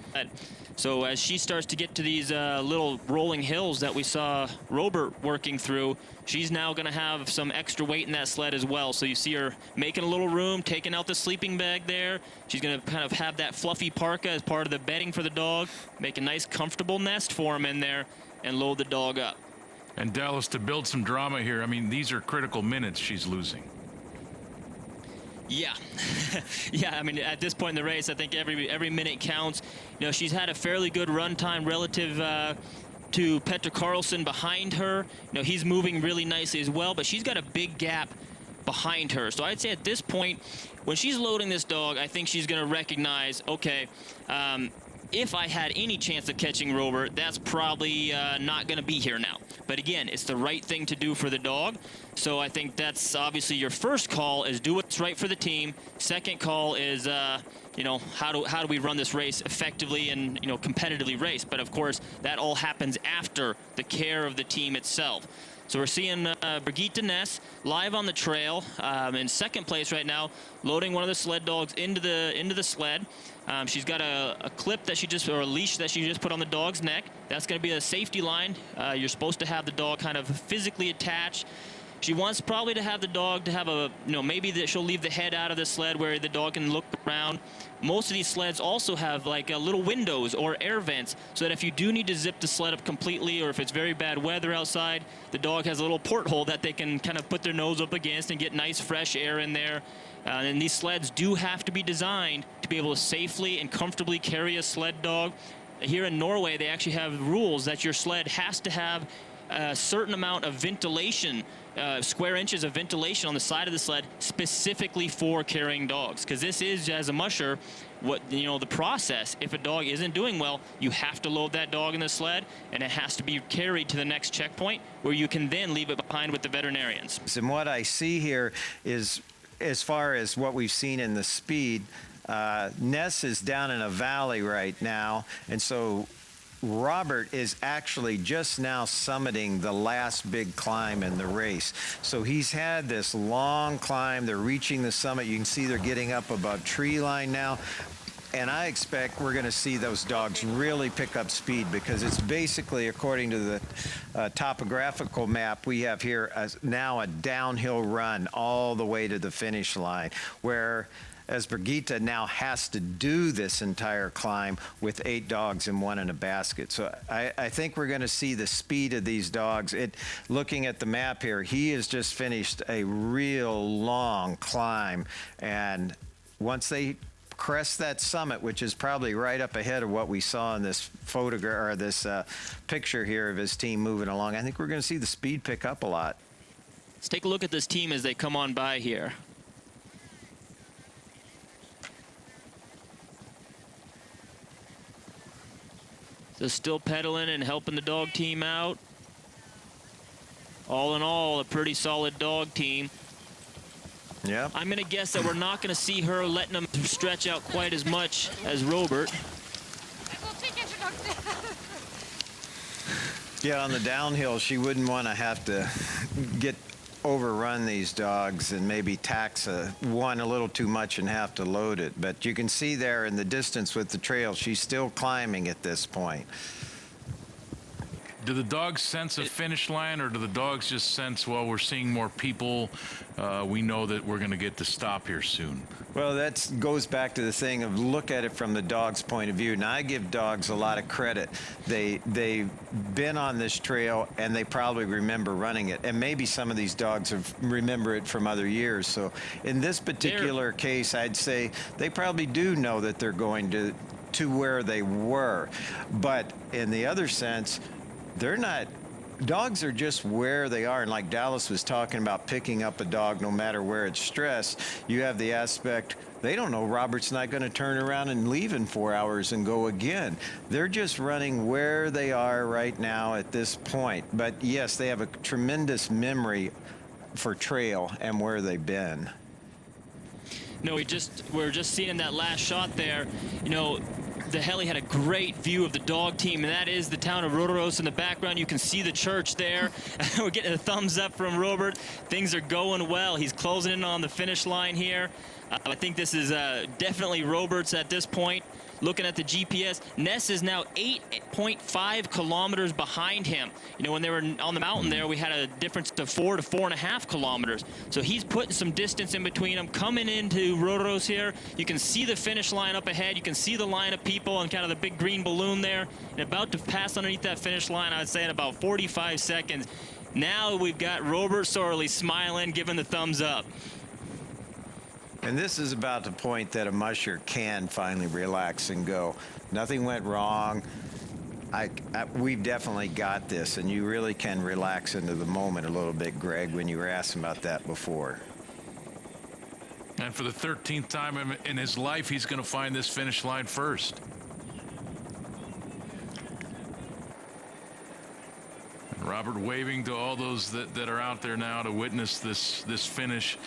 So as she starts to get to these little rolling hills that we saw Robert working through, she's now going to have some extra weight in that sled as well. So you see her making a little room, taking out the sleeping bag there. She's going to kind of have that fluffy parka as part of the bedding for the dog, make a nice comfortable nest for him in there, and load the dog up. And Dallas, to build some drama here, I mean, these are critical minutes she's losing. Yeah. Yeah, I mean, at this point in the race, I think every minute counts. You know, she's had a fairly good run time relative to Petra Carlson behind her. You know, he's moving really nicely as well, but she's got a big gap behind her. So I'd say at this point, when she's loading this dog, I think she's going to recognize, okay, if I had any chance of catching Robert, that's probably not going to be here now. But again, it's the right thing to do for the dog. So I think that's obviously your first call is do what's right for the team. Second call is, you know, how do we run this race effectively and, you know, competitively race. But of course, that all happens after the care of the team itself. So we're seeing Birgitta Ness live on the trail in second place right now, loading one of the sled dogs into the sled. She's got a clip that or a leash that she just put on the dog's neck. That's going to be a safety line. You're supposed to have the dog kind of physically attached. She wants probably to have the dog to have a, you know, maybe that she'll leave the head out of the sled where the dog can look around. Most of these sleds also have like little windows or air vents so that if you do need to zip the sled up completely or if it's very bad weather outside, the dog has a little porthole that they can kind of put their nose up against and get nice fresh air in there. And these sleds do have to be designed to be able to safely and comfortably carry a sled dog. Here in Norway, they actually have rules that your sled has to have a certain amount of ventilation, square inches of ventilation on the side of the sled specifically for carrying dogs. Because this is, as a musher, what, you know, the process. If a dog isn't doing well, you have to load that dog in the sled and it has to be carried to the next checkpoint where you can then leave it behind with the veterinarians. And what I see here is, as far as what we've seen in the speed, Ness is down in a valley right now, and so Robert is actually just now summiting the last big climb in the race. So he's had this long climb. They're reaching the summit. You can see they're getting up above tree line now. And I expect we're going to see those dogs really pick up speed because it's basically, according to the topographical map we have here, now a downhill run all the way to the finish line, where as Birgitta now has to do this entire climb with 8 dogs and 1 in a basket. So I think we're going to see the speed of these dogs. Looking at the map here, he has just finished a real long climb. And once they crest that summit, which is probably right up ahead of what we saw in this photograph or this picture here of his team moving along, I think we're going to see the speed pick up a lot. Let's take a look at this team as they come on by here. So still pedaling and helping the dog team out. All in all, a pretty solid dog team. Yeah. I'm going to guess that we're not going to see her letting them stretch out quite as much as Robert. Yeah, on the downhill, she wouldn't want to have to overrun these dogs and maybe tax one a little too much and have to load it. But you can see there in the distance with the trail, she's still climbing at this point. Do the dogs sense a finish line, or do the dogs just sense, well, we're seeing more people, we know that we're going to get to stop here soon? Well, that goes back to the thing of look at it from the dog's point of view. Now, I give dogs a lot of credit. They've been on this trail, and they probably remember running it. And maybe some of these dogs remember it from other years. So in this particular case, I'd say they probably do know that they're going to where they were. But in the other sense, they're not. Dogs are just where they are, and like Dallas was talking about picking up a dog no matter where it's stressed, you have the aspect, they don't know Robert's not going to turn around and leave in 4 hours and go again. They're just running where they are right now at this point. But yes, they have a tremendous memory for trail and where they've been. No, we're just seeing that last shot there. You know, the heli had a great view of the dog team, and that is the town of Röros in the background. You can see the church there. We're getting a thumbs up from Robert. Things are going well. He's closing in on the finish line here. I think this is definitely Robert's at this point. Looking at the GPS, Ness is now 8.5 kilometers behind him. You know, when they were on the mountain there, we had a difference of 4 to 4.5 kilometers. So he's putting some distance in between them. Coming into Röros here, you can see the finish line up ahead. You can see the line of people and kind of the big green balloon there. And about to pass underneath that finish line, I'd say in about 45 seconds. Now we've got Robert Sorley smiling, giving the thumbs up. And this is about the point that a musher can finally relax and go. Nothing went wrong. We've definitely got this, and you really can relax into the moment a little bit, Greg, when you were asking about that before. And for the 13th time in his life, he's going to find this finish line first. And Robert waving to all those that are out there now to witness this finish.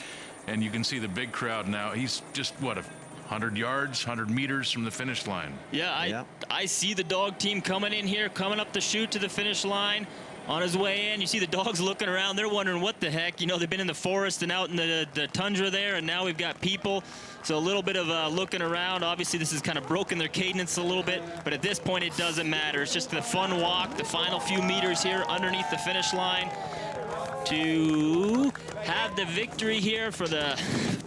And you can see the big crowd now. He's just, what, 100 yards, 100 meters from the finish line. Yeah, I see the dog team coming in here, coming up the chute to the finish line. On his way in, you see the dogs looking around. They're wondering what the heck. You know, they've been in the forest and out in the tundra there, and now we've got people. So a little bit of looking around. Obviously, this has kind of broken their cadence a little bit, but at this point, it doesn't matter. It's just the fun walk, the final few meters here underneath the finish line to have the victory here for the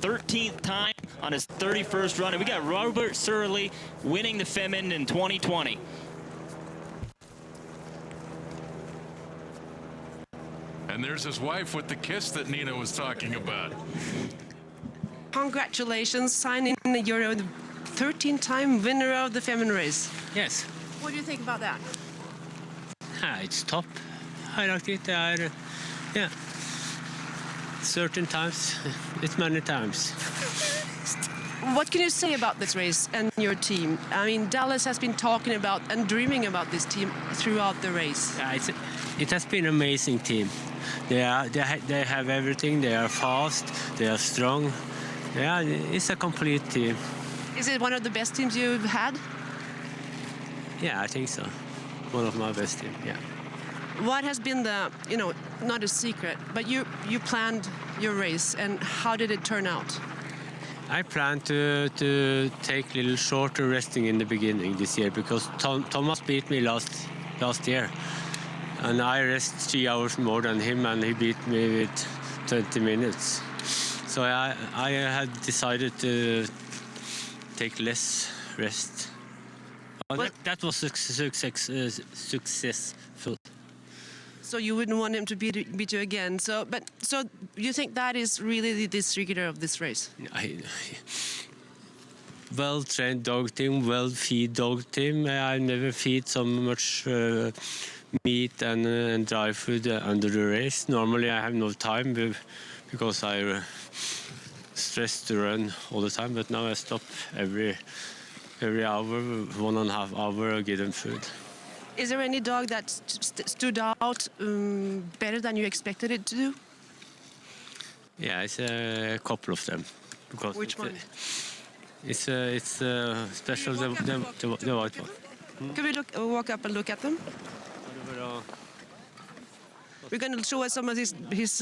13th time on his 31st run. And we got Robert Sorley winning the Femund in 2020. And there's his wife with the kiss that Nina was talking about. Congratulations, signing you're the 13th-time winner of the Femund race. Yes. What do you think about that? It's top. I like it. Yeah. Certain times, it's many times. What can you say about this race and your team? I mean, Dallas has been talking about and dreaming about this team throughout the race. It has been an amazing team. They have everything. They are fast. They are strong. Yeah, it's a complete team. Is it one of the best teams you've had? Yeah, I think so. One of my best teams, yeah. What has been the, not a secret, but you planned your race, and how did it turn out? I plan to take a little shorter resting in the beginning this year because Thomas beat me last year, and I rest 3 hours more than him, and he beat me with 20 minutes. So I had decided to take less rest. Well, that was successful. So you wouldn't want him to beat you again. So you think that is really the secret of this race? Well-trained dog team, well-feed dog team. I never feed so much meat and dry food under the race. Normally I have no time because I stressed to run all the time. But now I stop every hour, 1.5 hours, give them food. Is there any dog that stood out better than you expected it to do? Yeah, it's a couple of them. Because which one? It's special, the white one. Can we walk up and look at them? We're going to show us some of his he's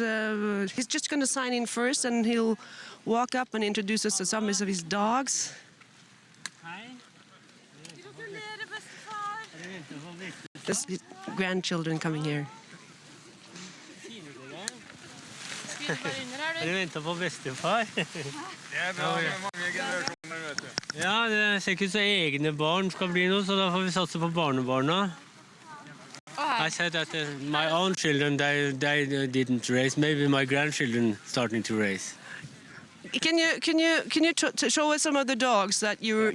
just going to sign in first, and he'll walk up and introduce us to some of his dogs. There's his grandchildren coming here. Du venter på bestefar. Ja, det ser ikke ut som egne barn skal bli noe, så da får vi satse på barnebarna. I said that my own children, they didn't race. Maybe my grandchildren starting to race. Can you show us some of the dogs that you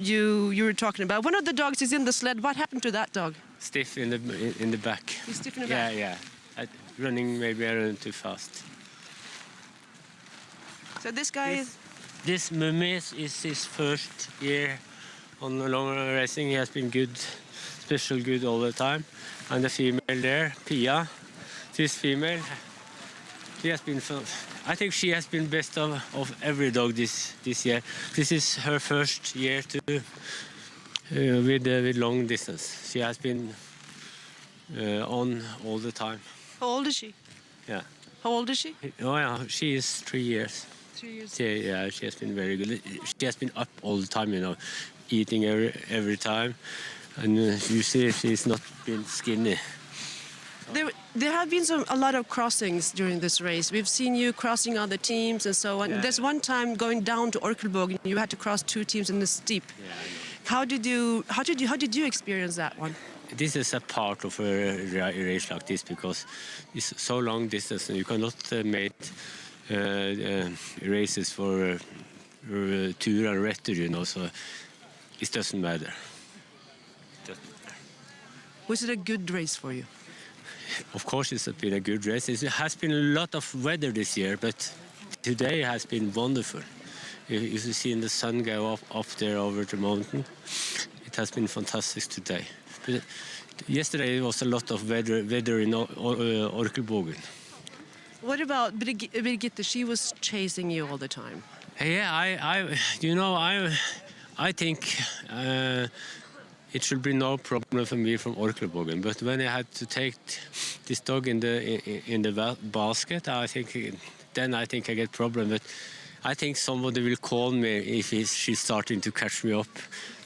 were talking about? One of the dogs is in the sled. What happened to that dog? Stiff in the back. He's stiff in the back. Yeah. Running maybe I ran too fast. So this guy This mummy is his first year on long racing. He has been good, special good all the time. And the female there, Pia, this female, she has been. I think she has been best of every dog this year. This is her first year with long distance. She has been on all the time. How old is she? Yeah. How old is she? Oh yeah, she is 3 years. 3 years. Yeah, she has been very good. She has been up all the time, eating every time, and you see she's not been skinny. There have been a lot of crossings during this race. We've seen you crossing other teams and so on. Yeah. There's one time going down to Orkelbogen, you had to cross 2 teams in the steep. Yeah, how did you experience that one? This is a part of a race like this because it's so long distance and you cannot make races for tour and retur, so it doesn't matter. Was it a good race for you? Of course, it's been a good race. It has been a lot of weather this year, but today has been wonderful. You see the sun go up there over the mountain. It has been fantastic today. But yesterday it was a lot of weather in Orkelbogen. What about Birgitte? She was chasing you all the time. Yeah, I think it should be no problem for me from Orkelbogen. But when I had to take this dog in the basket, I think I get problem. But I think somebody will call me if she's starting to catch me up.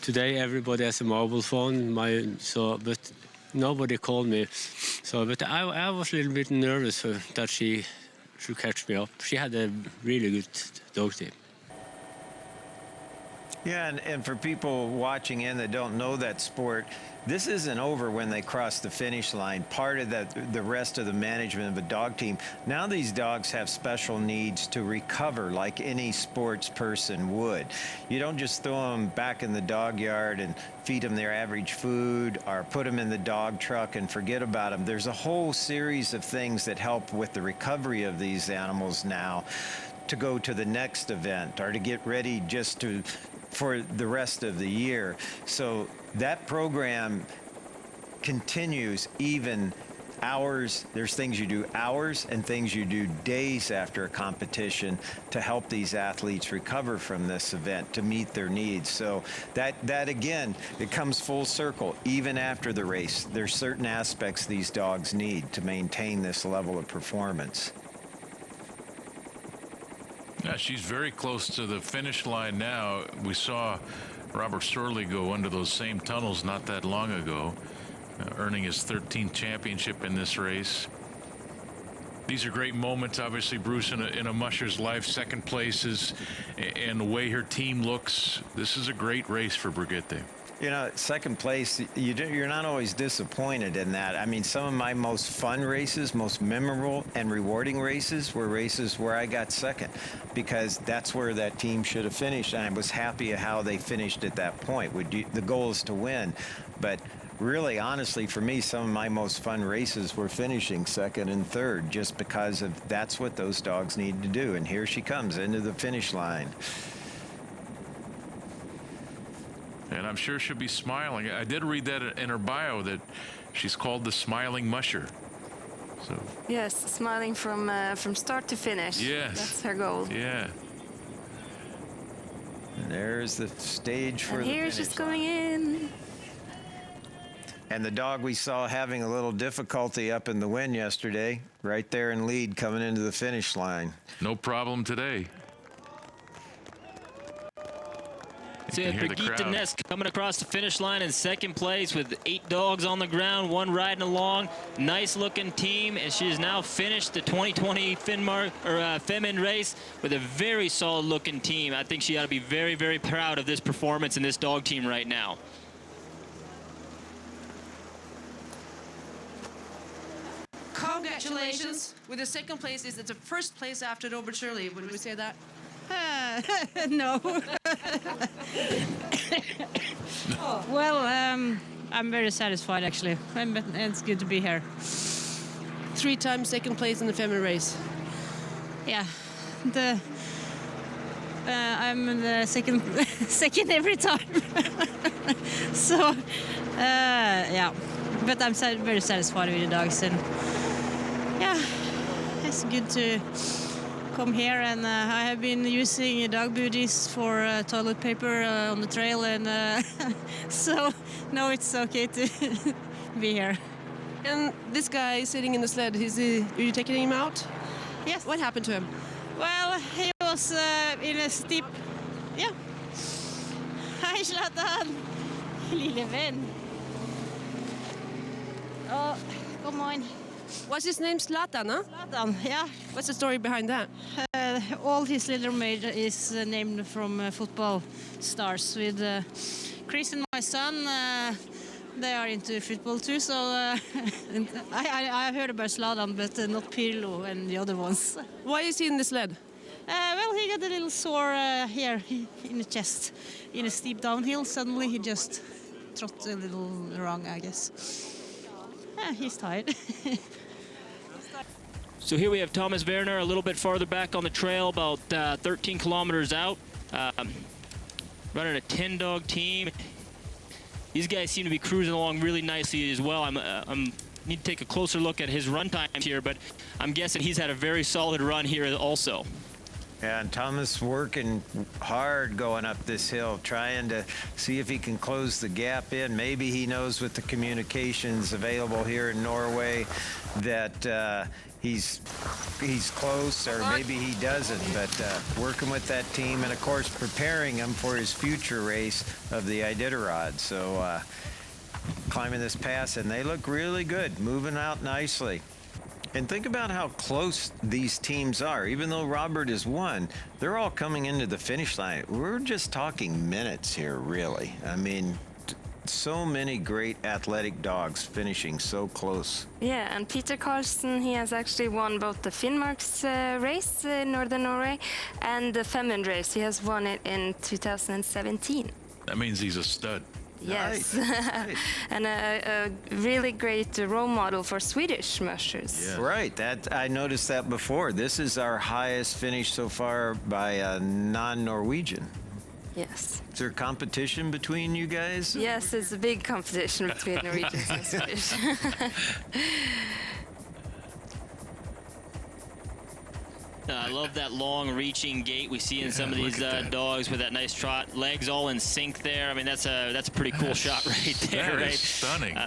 Today everybody has a mobile phone, but nobody called me. But I was a little bit nervous that she should catch me up. She had a really good dog team. Yeah, and for people watching in that don't know that sport, this isn't over when they cross the finish line. Part of the rest of the management of a dog team. Now these dogs have special needs to recover like any sports person would. You don't just throw them back in the dog yard and feed them their average food or put them in the dog truck and forget about them. There's a whole series of things that help with the recovery of these animals now to go to the next event or to get ready for the rest of the year. So that program continues even hours. There's things you do hours and things you do days after a competition to help these athletes recover from this event, to meet their needs. So that again, it comes full circle. Even after the race, there's certain aspects these dogs need to maintain this level of performance. Yeah, she's very close to the finish line now. We saw Robert Surley go under those same tunnels not that long ago, earning his 13th championship in this race. These are great moments, obviously, Bruce, in a musher's life. Second places, and the way her team looks. This is a great race for Brigitte. You know, second place, you're not always disappointed in that. I mean, some of my most fun races, most memorable and rewarding races were races where I got second, because that's where that team should have finished, and I was happy at how they finished at that point. The goal is to win, but really, honestly, for me, some of my most fun races were finishing second and third, just because of that's what those dogs need to do. And here she comes into the finish line. And I'm sure she'll be smiling. I did read that in her bio that she's called the Smiling Musher. So. Yes, smiling from start to finish. Yes. That's her goal. Yeah. And there's the stage for the finish. Here she's going in. And the dog we saw having a little difficulty up in the wind yesterday, right there in lead coming into the finish line. No problem today. So you have Brigitte Ness coming across the finish line in second place with 8 dogs on the ground, 1 riding along. Nice looking team, and she has now finished the 2020 Femund race with a very solid looking team. I think she ought to be very, very proud of this performance in this dog team right now. Congratulations with the second place. Is it the first place after Robert Shirley? Would we say that? No. Well, I'm very satisfied actually. It's good to be here. 3 times second place in the Femund race. Yeah, I'm the second every time. So yeah, but I'm very satisfied with the dogs, and yeah, it's good to come here, and I have been using dog booties for toilet paper on the trail, and so now it's okay to be here. And this guy sitting in the sled, are you taking him out? Yes. What happened to him? Well, he was in a steep... Yeah. Hi, Zlatan. Lille vän. Oh, come on. What's his name? Zlatan, huh? Zlatan, yeah. What's the story behind that? All his little maid is named from football stars. With Chris and my son, they are into football too. So I heard about Zlatan, but not Pirlo and the other ones. Why is he in the sled? Well, he got a little sore here in the chest. In a steep downhill, suddenly he just trotted a little wrong, I guess. He's tired. So here we have Thomas Werner a little bit farther back on the trail, about 13 kilometers out, running a 10-dog team. These guys seem to be cruising along really nicely as well. I'm need to take a closer look at his run times here, but I'm guessing he's had a very solid run here also. Yeah, and Thomas working hard going up this hill, trying to see if he can close the gap in. Maybe he knows with the communications available here in Norway that he's close, or maybe he doesn't. But working with that team, and of course preparing him for his future race of the Iditarod. So climbing this pass, and they look really good, moving out nicely. And think about how close these teams are. Even though Robert has won, they're all coming into the finish line. We're just talking minutes here, really. I mean, so many great athletic dogs finishing so close. Yeah, and Petra Carlson, he has actually won both the Finnmark's race in Northern Norway and the Femund race. He has won it in 2017. That means he's a stud. Yes, Nice. and a really great role model for Swedish mushers. Yeah. Right, that I noticed that before. This is our highest finish so far by a non-Norwegian. Yes. Is there competition between you guys? Yes, it's a big competition between Norwegians and Swedish. I love that long reaching gait we see in some of these dogs with that nice trot, legs all in sync there. I mean, that's a pretty cool shot right there. That right? is stunning.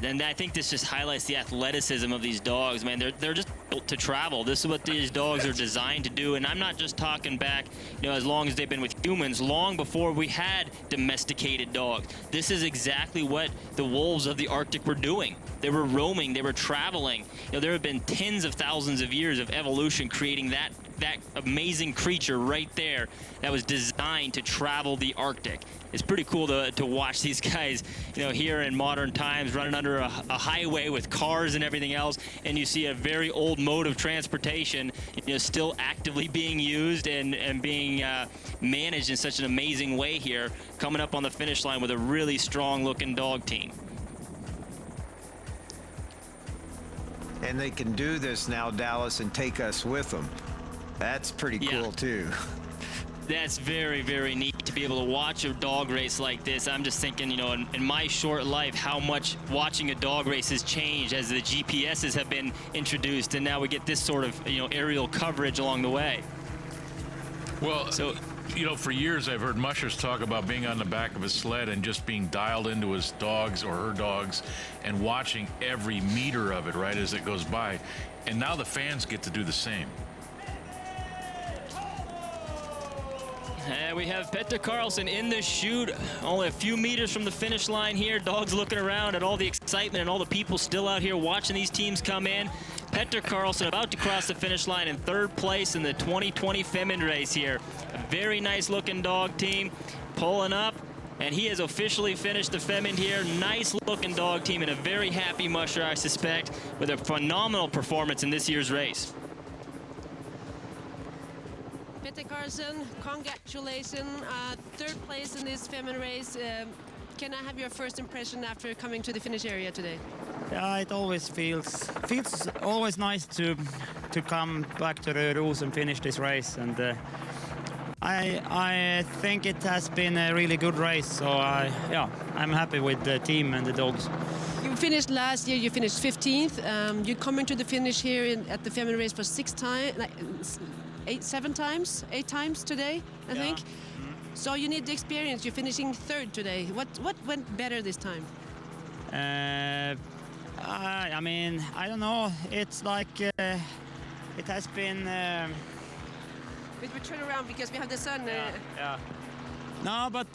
And I think this just highlights the athleticism of these dogs, man. They're just built to travel. This is what these dogs are designed to do. And I'm not just talking back, as long as they've been with humans, long before we had domesticated dogs. This is exactly what the wolves of the Arctic were doing. They were roaming, they were traveling. There have been tens of thousands of years of evolution creating that amazing creature right there that was designed to travel the Arctic. It's pretty cool to watch these guys, here in modern times running under a highway with cars and everything else, and you see a very old mode of transportation, still actively being used and being managed in such an amazing way here, coming up on the finish line with a really strong looking dog team. And they can do this now, Dallas, and take us with them. That's pretty cool, too. That's very, very neat to be able to watch a dog race like this. I'm just thinking, in my short life, how much watching a dog race has changed as the GPSs have been introduced, and now we get this sort of, aerial coverage along the way. Well, for years I've heard mushers talk about being on the back of a sled and just being dialed into his dogs or her dogs and watching every meter of it, right, as it goes by. And now the fans get to do the same. And we have Petra Carlson in the chute, only a few meters from the finish line here. Dogs looking around at all the excitement and all the people still out here watching these teams come in. Petra Carlson about to cross the finish line in third place in the 2020 Femund race here. A very nice looking dog team pulling up, and he has officially finished the Femund here. Nice looking dog team and a very happy musher, I suspect, with a phenomenal performance in this year's race. Petra Carlson, congratulations, third place in this Femund race. Can I have your first impression after coming to the finish area today? Yeah, it always feels always nice to come back to Röros and finish this race, and I think it has been a really good race. So I'm happy with the team and the dogs. You finished last year. You finished 15th. You're coming to the finish here at the Femund race for 8 times today, I think. So you need the experience. You're finishing third today. What went better this time? I mean, I don't know. It's like it has been. But we turn around because we have the sun. No, but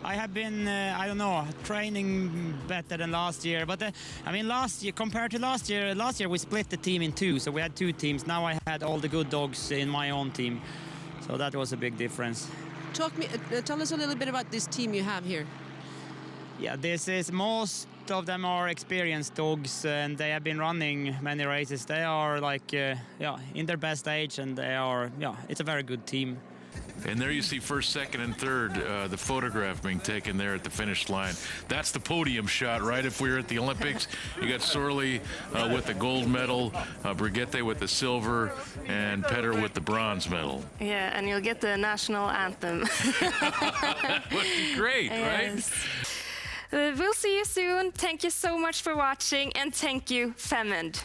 I have been, I don't know, training better than last year. But I mean, last year compared to last year we split the team in two, so we had two teams. Now I had all the good dogs in my own team, so that was a big difference. Tell us a little bit about this team you have here. Yeah, most of them are experienced dogs, and they have been running many races. They are like, in their best age, and they are, it's a very good team. And there you see first, second, and third, the photograph being taken there at the finish line. That's the podium shot, right? If we were at the Olympics, you got Sorley with the gold medal, Brigitte with the silver, and Petter with the bronze medal. Yeah, and you'll get the national anthem. That would be great, right? We'll see you soon. Thank you so much for watching, and thank you, Femund.